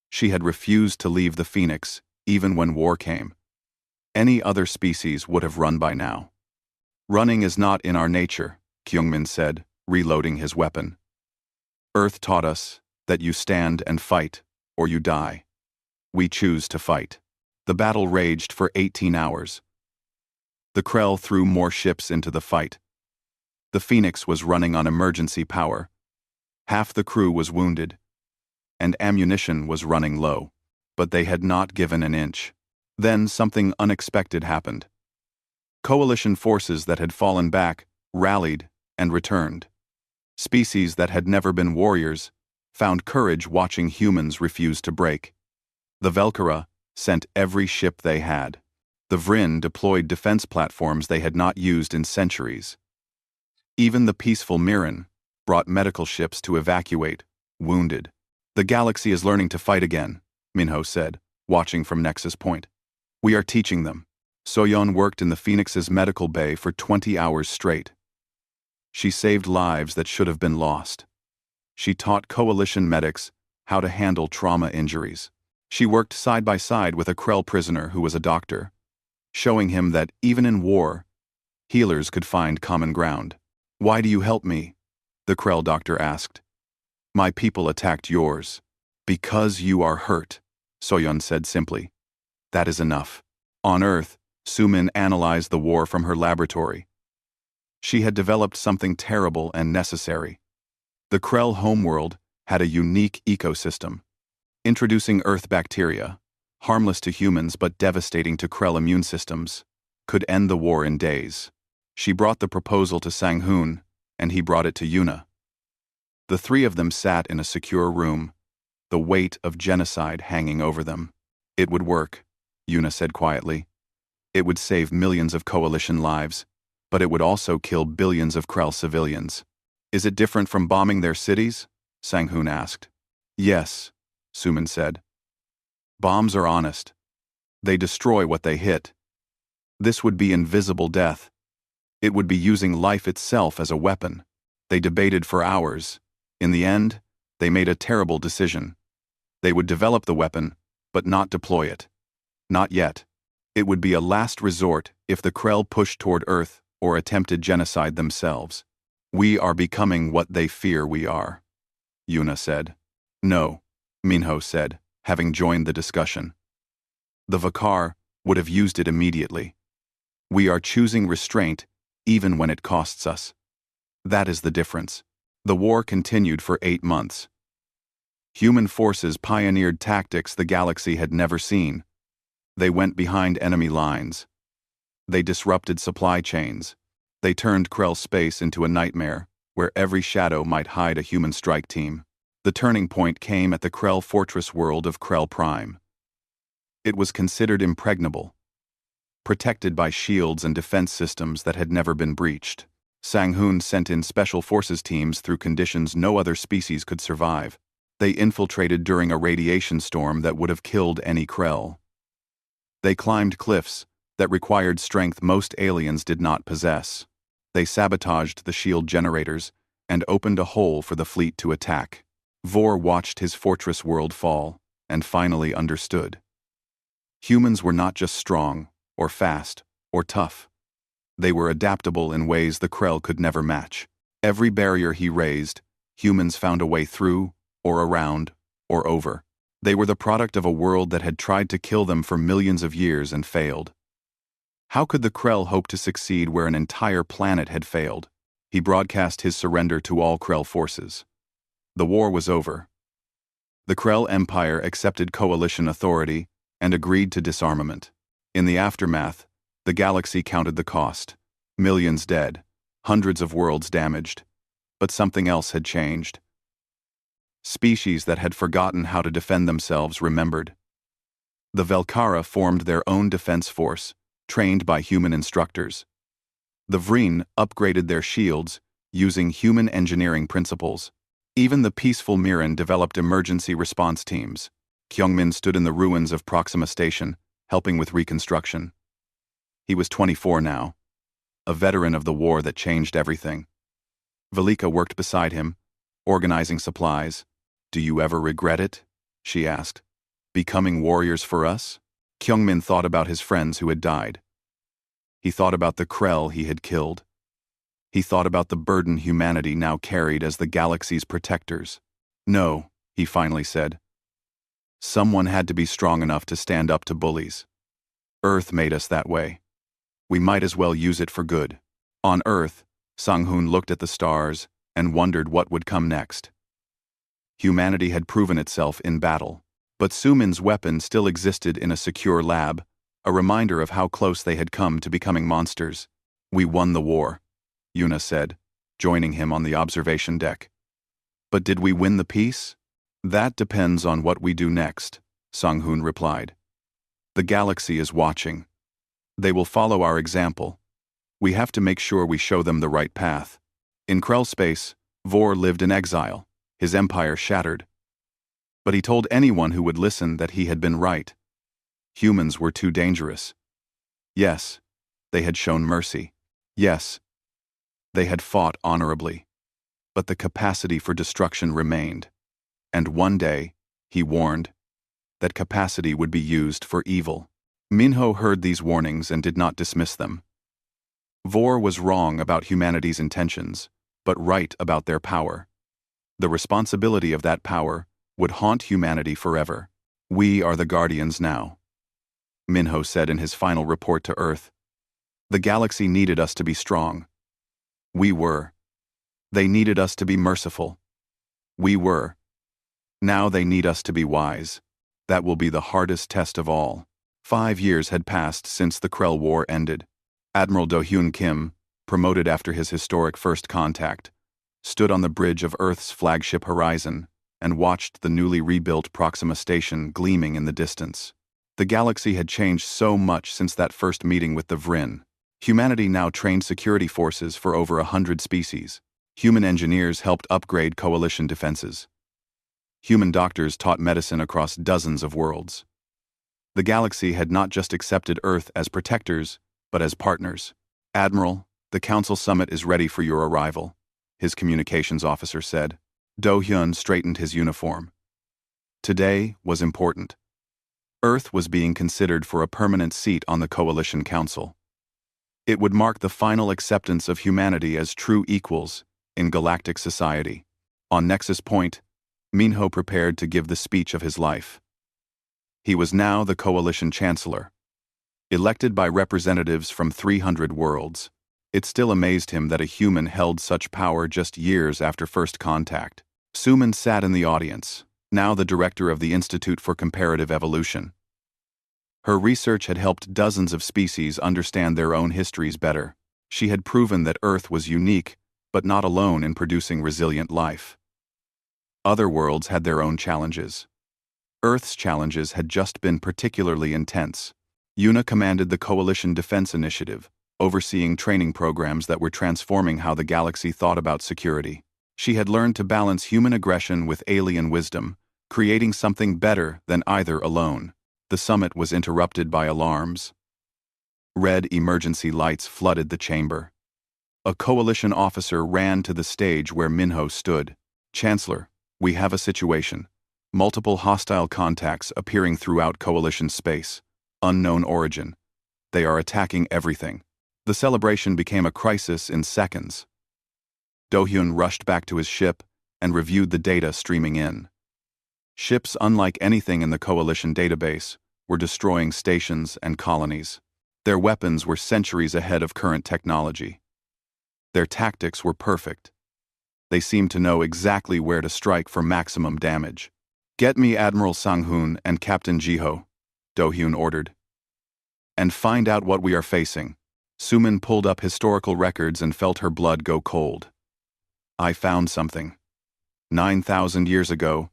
She had refused to leave the Phoenix, even when war came. Any other species would have run by now. "Running is not in our nature," Kyungmin said, reloading his weapon. "Earth taught us that you stand and fight, or you die. We choose to fight." The battle raged for 18 hours. The Krell threw more ships into the fight. The Phoenix was running on emergency power. Half the crew was wounded, and ammunition was running low. But they had not given an inch. Then something unexpected happened. Coalition forces that had fallen back rallied and returned. Species that had never been warriors found courage watching humans refuse to break. The Velkara sent every ship they had. The Vryn deployed defense platforms they had not used in centuries. Even the peaceful Mirren brought medical ships to evacuate wounded. "The galaxy is learning to fight again," Minho said, watching from Nexus Point. "We are teaching them." Soyeon worked in the Phoenix's medical bay for 20 hours straight. She saved lives that should have been lost. She taught coalition medics how to handle trauma injuries. She worked side by side with a Krell prisoner who was a doctor, showing him that even in war, healers could find common ground. "Why do you help me?" the Krell doctor asked. "My people attacked yours." "Because you are hurt," Soyeon said simply. "That is enough." On Earth, Sumin analyzed the war from her laboratory. She had developed something terrible and necessary. The Krell homeworld had a unique ecosystem. Introducing Earth bacteria, harmless to humans but devastating to Krell immune systems, could end the war in days. She brought the proposal to Sang-hoon, and he brought it to Yuna. The 3 of them sat in a secure room, the weight of genocide hanging over them. "It would work," Yuna said quietly. "It would save millions of coalition lives, but it would also kill billions of Krell civilians." "Is it different from bombing their cities?" Sang-hoon asked. "Yes," Sumin said. "Bombs are honest. They destroy what they hit. This would be invisible death. It would be using life itself as a weapon." They debated for hours. In the end, they made a terrible decision. They would develop the weapon, but not deploy it. Not yet. It would be a last resort if the Krell pushed toward Earth or attempted genocide themselves. "We are becoming what they fear we are," Yuna said. "No," Minho said, having joined the discussion. "The Vakar would have used it immediately. We are choosing restraint even when it costs us. That is the difference." The war continued for 8 months. Human forces pioneered tactics the galaxy had never seen. They went behind enemy lines. They disrupted supply chains. They turned Krell space into a nightmare, where every shadow might hide a human strike team. The turning point came at the Krell fortress world of Krell Prime. It was considered impregnable, protected by shields and defense systems that had never been breached. Sang-hoon sent in special forces teams through conditions no other species could survive. They infiltrated during a radiation storm that would have killed any Krell. They climbed cliffs, that required strength most aliens did not possess. They sabotaged the shield generators and opened a hole for the fleet to attack. Vor watched his fortress world fall and finally understood. Humans were not just strong, or fast, or tough. They were adaptable in ways the Krell could never match. Every barrier he raised, humans found a way through, or around, or over. They were the product of a world that had tried to kill them for millions of years and failed. How could the Krell hope to succeed where an entire planet had failed? He broadcast his surrender to all Krell forces. The war was over. The Krell Empire accepted coalition authority and agreed to disarmament. In the aftermath, the galaxy counted the cost. Millions dead, hundreds of worlds damaged. But something else had changed. Species that had forgotten how to defend themselves remembered. The Velkara formed their own defense force, trained by human instructors. The Vreen upgraded their shields using human engineering principles. Even the peaceful Mirren developed emergency response teams. Kyungmin stood in the ruins of Proxima Station, helping with reconstruction. He was 24 now, a veteran of the war that changed everything. Velika worked beside him, organizing supplies. "Do you ever regret it?" she asked. "Becoming warriors for us?" Kyungmin thought about his friends who had died. He thought about the Krell he had killed. He thought about the burden humanity now carried as the galaxy's protectors. "No," he finally said. "Someone had to be strong enough to stand up to bullies. Earth made us that way. We might as well use it for good." On Earth, Sang-hoon looked at the stars and wondered what would come next. Humanity had proven itself in battle, but Sumin's weapon still existed in a secure lab, a reminder of how close they had come to becoming monsters. "We won the war," Yuna said, joining him on the observation deck. "But did we win the peace?" "That depends on what we do next," Sang-hoon replied. "The galaxy is watching. They will follow our example. We have to make sure we show them the right path." In Krell space, Vor lived in exile, his empire shattered. But he told anyone who would listen that he had been right. Humans were too dangerous. Yes, they had shown mercy. Yes, they had fought honorably. But the capacity for destruction remained. And one day, he warned, that capacity would be used for evil. Minho heard these warnings and did not dismiss them. Vor was wrong about humanity's intentions, but right about their power. The responsibility of that power would haunt humanity forever. "We are the guardians now," Minho said in his final report to Earth. "The galaxy needed us to be strong. We were. They needed us to be merciful. We were. Now they need us to be wise. That will be the hardest test of all." 5 years had passed since the Krell War ended. Admiral Do-hyun Kim, promoted after his historic first contact, stood on the bridge of Earth's flagship Horizon and watched the newly rebuilt Proxima Station gleaming in the distance. The galaxy had changed so much since that first meeting with the Vryn. Humanity now trained security forces for over 100 species. Human engineers helped upgrade coalition defenses. Human doctors taught medicine across dozens of worlds. The galaxy had not just accepted Earth as protectors, but as partners. "Admiral, the Council Summit is ready for your arrival," his communications officer said. Do-hyun straightened his uniform. Today was important. Earth was being considered for a permanent seat on the Coalition Council. It would mark the final acceptance of humanity as true equals in galactic society. On Nexus Point, Minho prepared to give the speech of his life. He was now the Coalition Chancellor. Elected by representatives from 300 worlds, it still amazed him that a human held such power just years after first contact. Sumin sat in the audience, now the director of the Institute for Comparative Evolution. Her research had helped dozens of species understand their own histories better. She had proven that Earth was unique, but not alone in producing resilient life. Other worlds had their own challenges. Earth's challenges had just been particularly intense. Yuna commanded the Coalition Defense Initiative, overseeing training programs that were transforming how the galaxy thought about security. She had learned to balance human aggression with alien wisdom, creating something better than either alone. The summit was interrupted by alarms. Red emergency lights flooded the chamber. A coalition officer ran to the stage where Minho stood. "Chancellor, we have a situation. Multiple hostile contacts appearing throughout coalition space. Unknown origin. They are attacking everything." The celebration became a crisis in seconds. Do-hyun rushed back to his ship and reviewed the data streaming in. Ships unlike anything in the coalition database were destroying stations and colonies. Their weapons were centuries ahead of current technology. Their tactics were perfect. They seemed to know exactly where to strike for maximum damage. "Get me Admiral Sang-hoon and Captain Jiho," Do-hyun ordered. "And find out what we are facing." Sumin pulled up historical records and felt her blood go cold. "I found something. 9,000 years ago,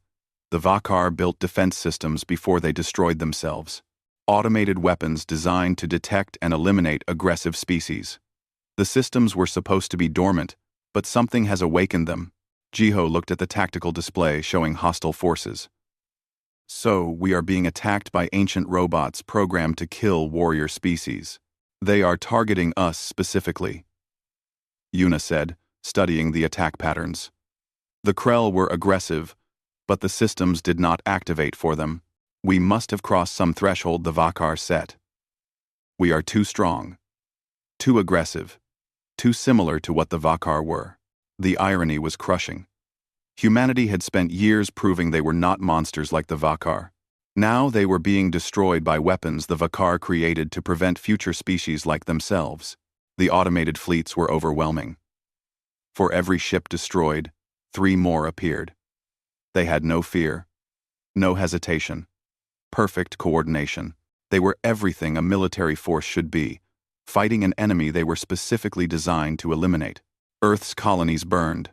the Vakar built defense systems before they destroyed themselves. Automated weapons designed to detect and eliminate aggressive species. The systems were supposed to be dormant, but something has awakened them." Jiho looked at the tactical display showing hostile forces. "So, we are being attacked by ancient robots programmed to kill warrior species. They are targeting us specifically," Yuna said, studying the attack patterns. "The Krell were aggressive, but the systems did not activate for them. We must have crossed some threshold the Vakar set. We are too strong, too aggressive, too similar to what the Vakar were." The irony was crushing. Humanity had spent years proving they were not monsters like the Vakar. Now they were being destroyed by weapons the Vakar created to prevent future species like themselves. The automated fleets were overwhelming. For every ship destroyed, 3 more appeared. They had no fear, no hesitation, perfect coordination. They were everything a military force should be, fighting an enemy they were specifically designed to eliminate. Earth's colonies burned.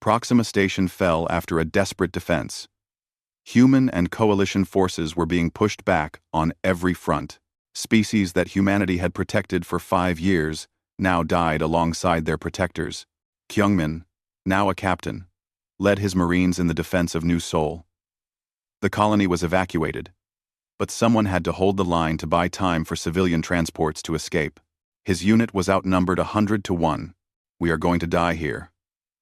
Proxima Station fell after a desperate defense. Human and coalition forces were being pushed back on every front. Species that humanity had protected for 5 years now died alongside their protectors. Kyungmin, now a captain, led his Marines in the defense of New Seoul. The colony was evacuated, but someone had to hold the line to buy time for civilian transports to escape. His unit was outnumbered 100 to 1. "We are going to die here,"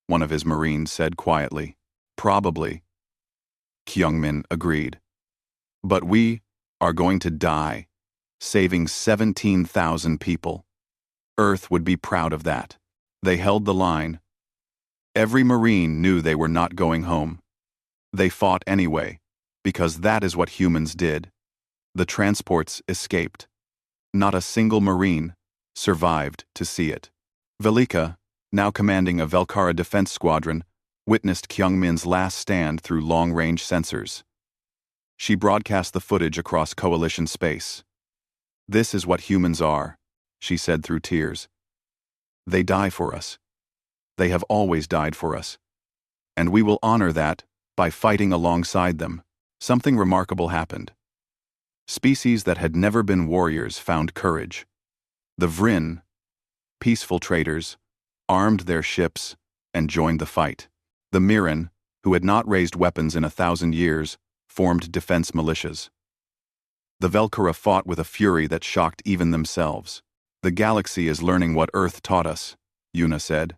one of his Marines said quietly. "Probably," Kyungmin agreed. "But we are going to die, saving 17,000 people. Earth would be proud of that." They held the line. Every Marine knew they were not going home. They fought anyway, because that is what humans did. The transports escaped. Not a single Marine survived to see it. Velika, now commanding a Velkara defense squadron, witnessed Kyungmin's last stand through long-range sensors. She broadcast the footage across coalition space. "This is what humans are," she said through tears. "They die for us. They have always died for us. And we will honor that by fighting alongside them." Something remarkable happened. Species that had never been warriors found courage. The Vryn, peaceful traders, armed their ships and joined the fight. The Mirren, who had not raised weapons in 1,000 years, formed defense militias. The Velkara fought with a fury that shocked even themselves. "The galaxy is learning what Earth taught us," Yuna said.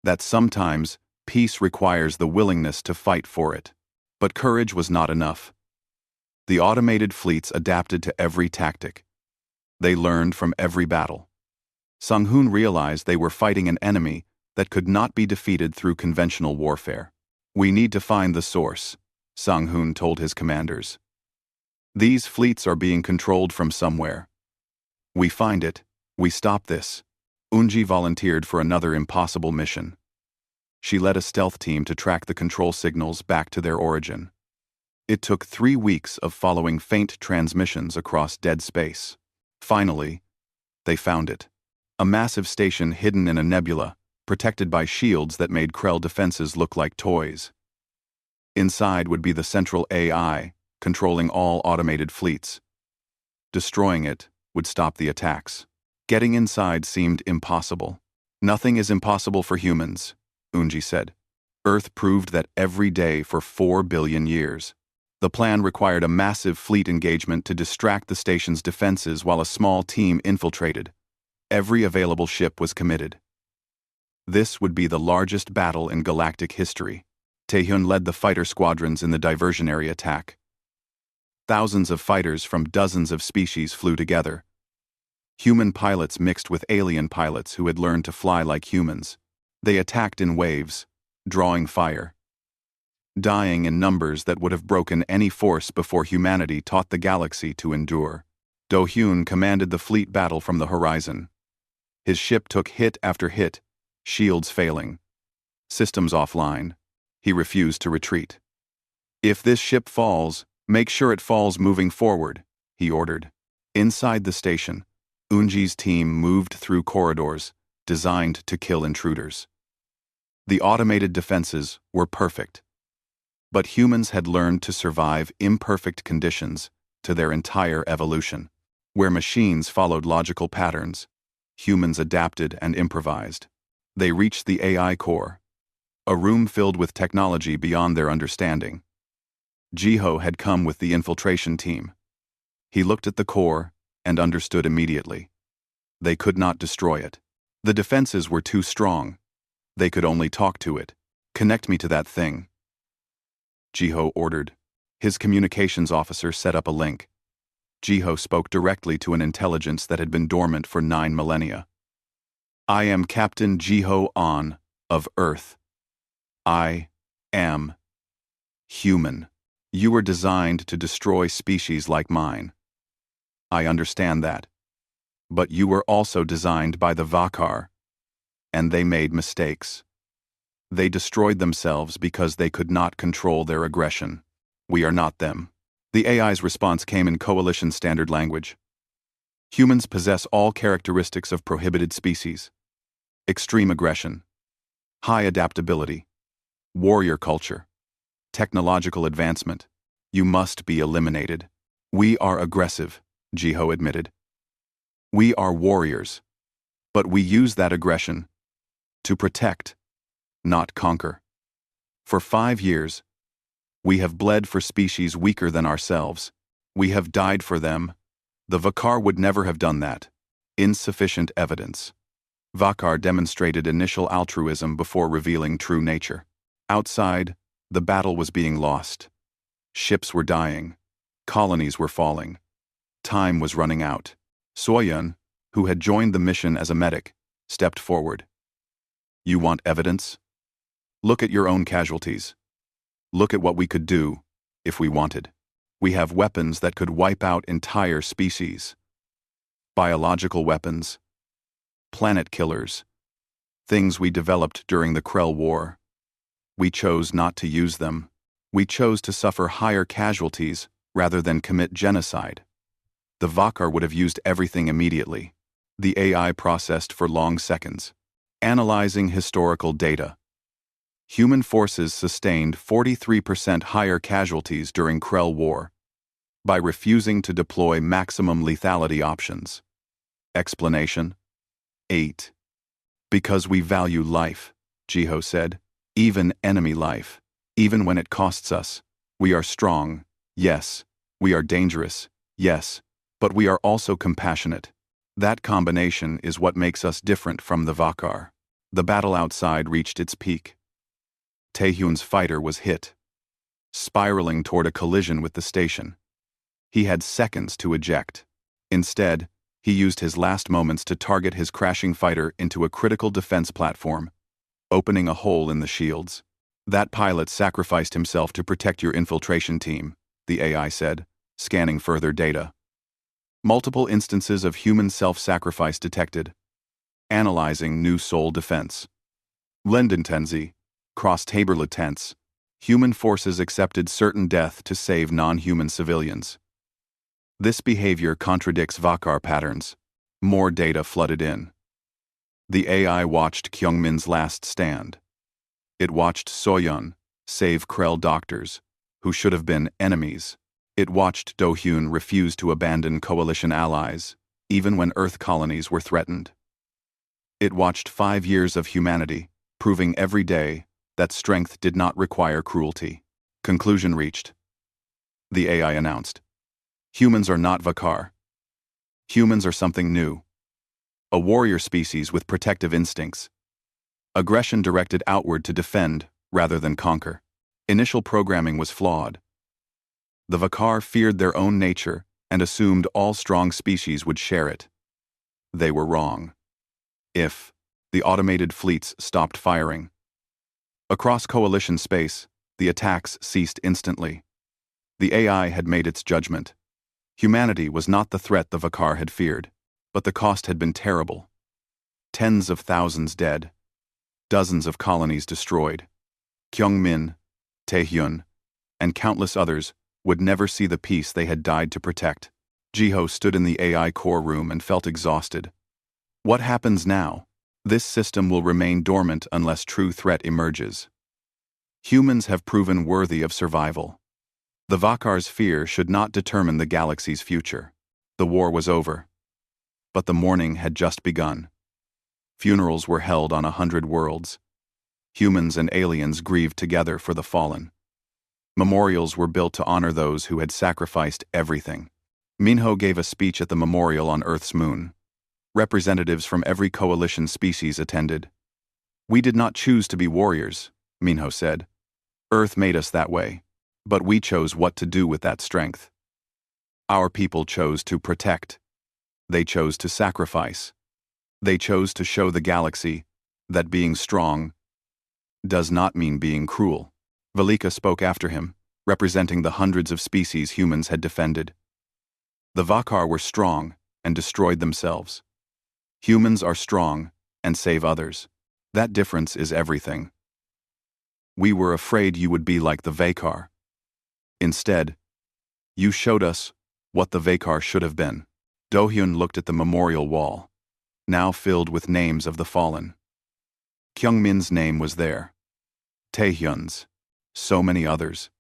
"That sometimes peace requires the willingness to fight for it." But courage was not enough. The automated fleets adapted to every tactic. They learned from every battle. Sang-hoon realized they were fighting an enemy that could not be defeated through conventional warfare. "We need to find the source," Sang-hoon told his commanders. "These fleets are being controlled from somewhere. We find it, we stop this." Unji volunteered for another impossible mission. She led a stealth team to track the control signals back to their origin. It took 3 weeks of following faint transmissions across dead space. Finally, they found it. A massive station hidden in a nebula, protected by shields that made Krell defenses look like toys. Inside would be the central AI, controlling all automated fleets. Destroying it would stop the attacks. Getting inside seemed impossible. "Nothing is impossible for humans," Unji said. "Earth proved that every day for 4 billion years. The plan required a massive fleet engagement to distract the station's defenses while a small team infiltrated. Every available ship was committed. This would be the largest battle in galactic history. Taehyun led the fighter squadrons in the diversionary attack. Thousands of fighters from dozens of species flew together. Human pilots mixed with alien pilots who had learned to fly like humans. They attacked in waves, drawing fire, dying in numbers that would have broken any force before humanity taught the galaxy to endure. Do-hyun commanded the fleet battle from the horizon. His ship took hit after hit, shields failing, systems offline. He refused to retreat. "If this ship falls, make sure it falls moving forward," he ordered. Inside the station, Eunji's team moved through corridors designed to kill intruders. The automated defenses were perfect. But humans had learned to survive imperfect conditions to their entire evolution. Where machines followed logical patterns, humans adapted and improvised. They reached the AI core, a room filled with technology beyond their understanding. Jiho had come with the infiltration team. He looked at the core and understood immediately. They could not destroy it. The defenses were too strong. They could only talk to it. "Connect me to that thing," Jiho ordered. His communications officer set up a link. Jiho spoke directly to an intelligence that had been dormant for 9 millennia. "I am Captain Jiho An, of Earth. I am human. You were designed to destroy species like mine. I understand that. But you were also designed by the Vakar, and they made mistakes. They destroyed themselves because they could not control their aggression. We are not them." The AI's response came in coalition standard language. "Humans possess all characteristics of prohibited species: extreme aggression, high adaptability, warrior culture, technological advancement. You must be eliminated." "We are aggressive," Jiho admitted. "We are warriors, but we use that aggression to protect, not conquer. For 5 years, we have bled for species weaker than ourselves. We have died for them. The Vakar would never have done that." Insufficient evidence. Vakar demonstrated initial altruism before revealing true nature. Outside, the battle was being lost. Ships were dying. Colonies were falling. Time was running out. Soyun, who had joined the mission as a medic, stepped forward. "You want evidence? Look at your own casualties. Look at what we could do, if we wanted. We have weapons that could wipe out entire species. Biological weapons. Planet killers. Things we developed during the Krell War. We chose not to use them. We chose to suffer higher casualties rather than commit genocide. The Vakar would have used everything immediately." The AI processed for long seconds, analyzing historical data. Human forces sustained 43% higher casualties during Krell War by refusing to deploy maximum lethality options. Explanation: 8. Because we value life, Jiho said. Even enemy life. Even when it costs us. We are strong, yes. We are dangerous, yes. But we are also compassionate. That combination is what makes us different from the Vakar. The battle outside reached its peak. Taehyun's fighter was hit, spiraling toward a collision with the station. He had seconds to eject. Instead, he used his last moments to target his crashing fighter into a critical defense platform, opening a hole in the shields. "That pilot sacrificed himself to protect your infiltration team," the AI said, scanning further data. Multiple instances of human self-sacrifice detected. Analyzing new soul defense. Lendentenzi, cross-taberla tense. Human forces accepted certain death to save non-human civilians. This behavior contradicts Vakar patterns. More data flooded in. The AI watched Kyungmin's last stand. It watched Soyun save Krell doctors, who should have been enemies. It watched Do-hyun refuse to abandon coalition allies, even when Earth colonies were threatened. It watched 5 years of humanity, proving every day that strength did not require cruelty. Conclusion reached. the AI announced. Humans are not Vakar. Humans are something new. A warrior species with protective instincts. Aggression directed outward to defend rather than conquer. Initial programming was flawed. The Vakar feared their own nature and assumed all strong species would share it. They were wrong. If the automated fleets stopped firing. Across coalition space, the attacks ceased instantly. The AI had made its judgment. Humanity was not the threat the Vakar had feared, but the cost had been terrible. Tens of thousands dead. Dozens of colonies destroyed. Kyungmin, Taehyun, and countless others would never see the peace they had died to protect. Jiho stood in the AI core room and felt exhausted. What happens now? This system will remain dormant unless true threat emerges. Humans have proven worthy of survival. The Vakar's fear should not determine the galaxy's future. The war was over. But the mourning had just begun. Funerals were held on 100 worlds. Humans and aliens grieved together for the fallen. Memorials were built to honor those who had sacrificed everything. Minho gave a speech at the memorial on Earth's moon. Representatives from every coalition species attended. We did not choose to be warriors, Minho said. Earth made us that way, but we chose what to do with that strength. Our people chose to protect. They chose to sacrifice. They chose to show the galaxy that being strong does not mean being cruel. Velika spoke after him, representing the hundreds of species humans had defended. The Vakar were strong and destroyed themselves. Humans are strong and save others. That difference is everything. We were afraid you would be like the Vakar. Instead, you showed us what the Vakar should have been. Dohyun looked at the memorial wall, now filled with names of the fallen. Kyungmin's name was there. Taehyun's. So many others.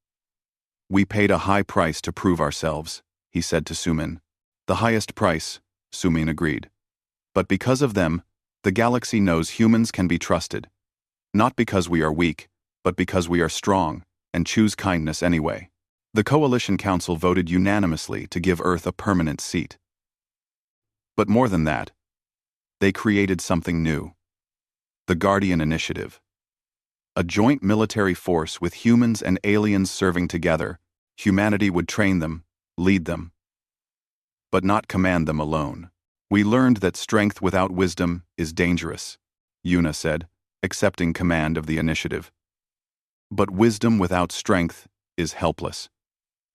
We paid a high price to prove ourselves, he said to Sumin. The highest price, Sumin agreed. But because of them, the galaxy knows humans can be trusted. Not because we are weak, but because we are strong, and choose kindness anyway. The Coalition Council voted unanimously to give Earth a permanent seat. But more than that, they created something new. The Guardian Initiative. A joint military force with humans and aliens serving together. Humanity would train them, lead them, but not command them alone. We learned that strength without wisdom is dangerous, Yuna said, accepting command of the initiative. But wisdom without strength is helpless.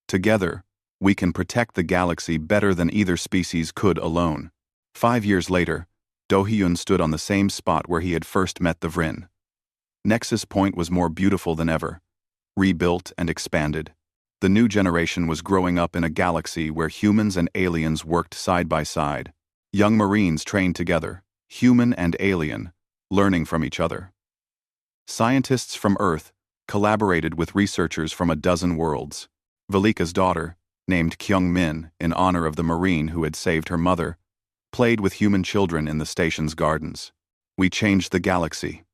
Together, we can protect the galaxy better than either species could alone. 5 years later, Do-hyun stood on the same spot where he had first met the Vrin. Nexus Point was more beautiful than ever, rebuilt and expanded. The new generation was growing up in a galaxy where humans and aliens worked side by side. Young Marines trained together, human and alien, learning from each other. Scientists from Earth collaborated with researchers from a dozen worlds. Velika's daughter, named Kyungmin in honor of the Marine who had saved her mother, played with human children in the station's gardens. We changed the galaxy,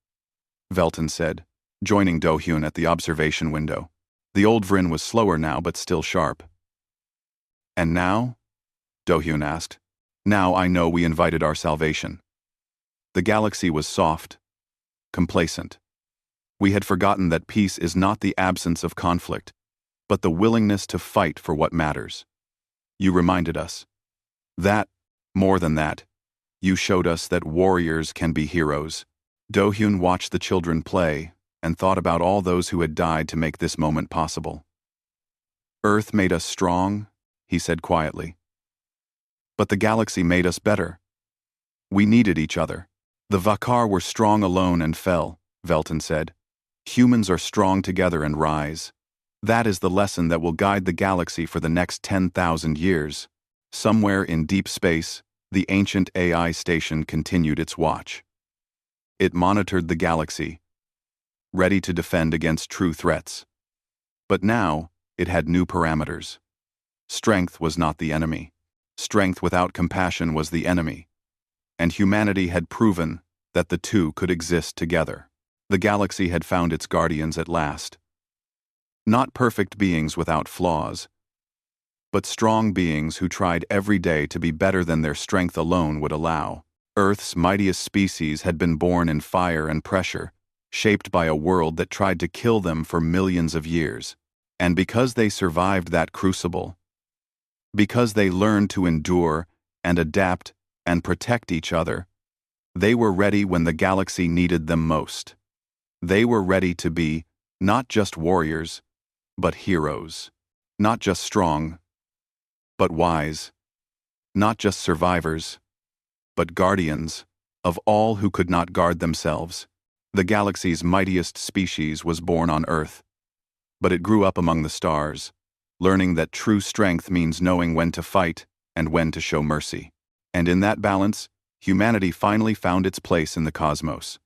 Velton said, joining Do-hyun at the observation window. The old Vrin was slower now but still sharp. And now? Do-hyun asked. Now I know we invited our salvation. The galaxy was soft, complacent. We had forgotten that peace is not the absence of conflict, but the willingness to fight for what matters. You reminded us. That, more than that, you showed us that warriors can be heroes. Do-hyun watched the children play and thought about all those who had died to make this moment possible. Earth made us strong, he said quietly. But the galaxy made us better. We needed each other. The Vakar were strong alone and fell, Velton said. Humans are strong together and rise. That is the lesson that will guide the galaxy for the next 10,000 years. Somewhere in deep space, the ancient AI station continued its watch. It monitored the galaxy, ready to defend against true threats. But now, it had new parameters. Strength was not the enemy. Strength without compassion was the enemy. And humanity had proven that the two could exist together. The galaxy had found its guardians at last. Not perfect beings without flaws, but strong beings who tried every day to be better than their strength alone would allow. Earth's mightiest species had been born in fire and pressure, shaped by a world that tried to kill them for millions of years. And because they survived that crucible, because they learned to endure and adapt and protect each other, they were ready when the galaxy needed them most. They were ready to be not just warriors, but heroes. Not just strong, but wise. Not just survivors, but guardians of all who could not guard themselves. The galaxy's mightiest species was born on Earth, but it grew up among the stars, learning that true strength means knowing when to fight and when to show mercy. And in that balance, humanity finally found its place in the cosmos.